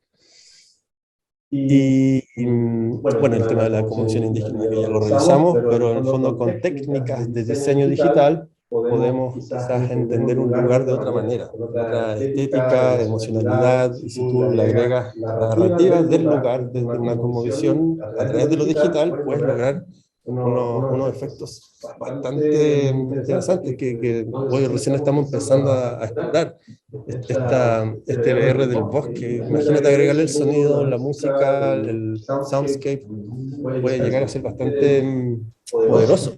Y bueno, el tema de la convención indígena que ya lo revisamos, pero en el fondo con técnicas de diseño digital podemos quizás entender un lugar de otra manera, otra estética, emocionalidad, y si tú le agregas narrativas del lugar desde una cosmovisión a través de lo digital, puedes lograr unos efectos bastante interesantes que hoy recién estamos empezando a explorar. Este VR del bosque, imagínate agregarle el sonido, la música, el soundscape, puede llegar a ser bastante poderoso.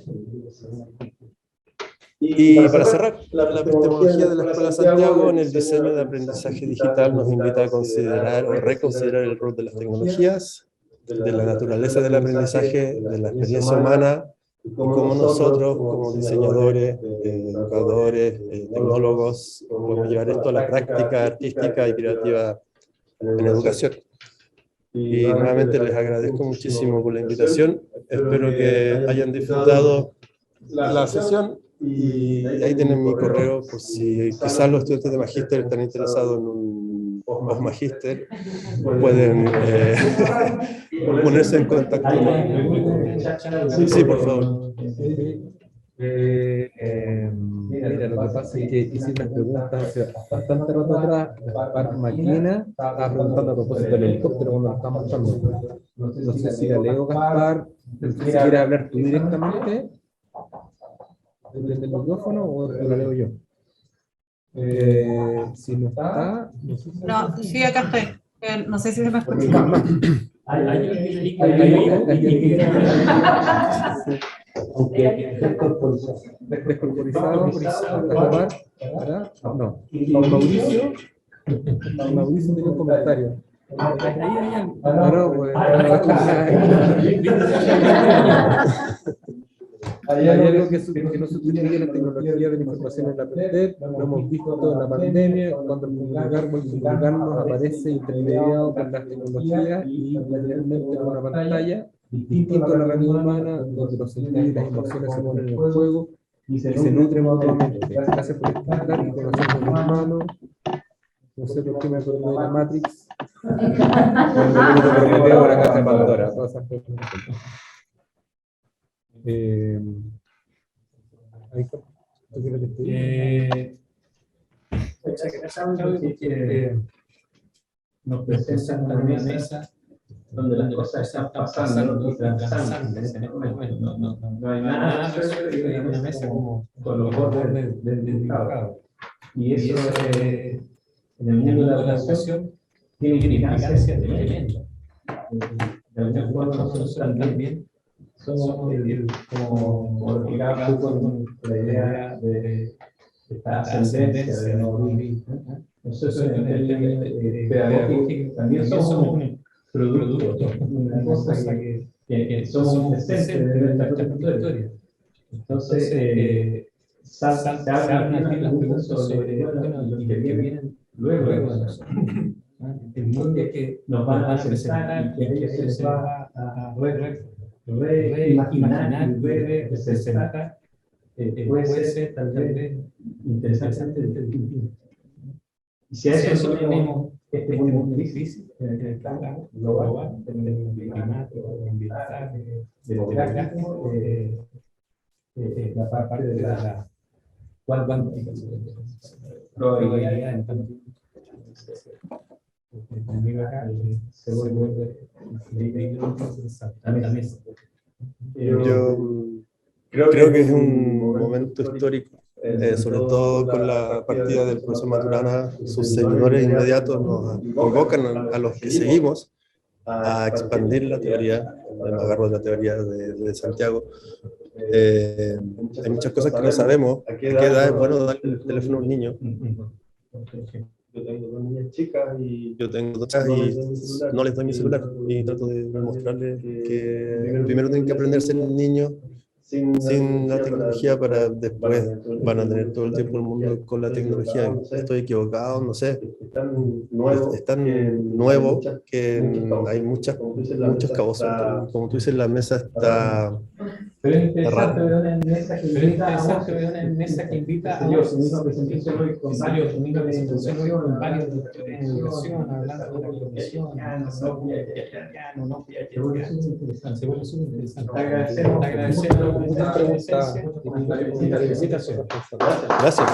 Y para cerrar, la epistemología de la Escuela de Santiago en el diseño de aprendizaje digital nos invita a considerar o reconsiderar el rol de las tecnologías, de la naturaleza del aprendizaje, de la experiencia humana, y cómo nosotros, como diseñadores, educadores, tecnólogos, podemos llevar esto a la práctica artística y creativa en educación. Y nuevamente les agradezco muchísimo por la invitación. Espero que hayan disfrutado la sesión, y ahí tienen mi correo por si quizás los estudiantes de magíster están interesados en un postmagíster, pueden ponerse en contacto. Sí, por favor. Mira, lo que pasa es que hice unas preguntas hace bastante rato atrás. Gaspar Maquina estaba preguntando a propósito del helicóptero cuando lo estaba mostrando. No sé si la leo, Gaspar, si quieres hablar tú directamente desde el micrófono o la leo yo. Si no está... No, sí, acá estoy. No sé si se me escucha. Aunque descorporizado, no. Mauricio tiene un comentario. Hay algo que no se utiliza en la tecnología de la información en la red, lo hemos visto en la pandemia, cuando el comunicarnos aparece intermediado por las tecnologías y realmente con una pantalla, distinto a la realidad humana, donde los sentidos y las emociones se ponen en juego y se nutren mutuamente. Gracias por explicar y conocer a los humanos. No sé por qué me acordé de la Matrix. Por la caja de Pandora. Todas esas cosas. Nos presentan una mesa donde las cosas están pasando y transando en este momento. No hay nada más que una mesa como con los bordes del dibujado. Y eso en el mundo de la educación tiene implicancias tremendas. De alguna forma nosotros también somos como lo que acaba con la idea de esta ascendencia de Mauricio. Nosotros en el término pedagógico también somos un producto, una cosa que somos un presente de nuestra historia. Entonces, se abren las preguntas sobre los que vienen luego de nosotros. El mundo que nos van a presentar y que a ellos se les va a reimaginar y representar, puede ser tal vez interesante desde el tiempo. Y si a eso tenemos este mundo difícil, en el plano global, en el climático, ambiental, demográfico, la parte de la cuantificación, probabilidad, conmigo acá se vuelve yo creo que es un momento histórico, sobre todo con la partida del profesor Maturana. Sus seguidores inmediatos nos convocan a los que seguimos a expandir la teoría. Me agarro de la teoría de Santiago. Hay muchas cosas que no sabemos. ¿A qué edad es bueno darle el teléfono a un niño? Yo tengo dos niñas chicas y no les doy mi celular y trato de mostrarles que primero tienen que aprender a ser niños sin la tecnología, para después van a tener todo el tiempo el mundo con la tecnología. Estoy equivocado, no sé. Es tan nuevo que hay muchos cabos sueltos. Como tú dices, la mesa está... Pero es interesante ver una mesa que invita a su misma presentación hoy con varios doctores en educación, hablando de la comisión, se vuelve súper interesante. Agradecemos la presencia y la felicitación. Gracias.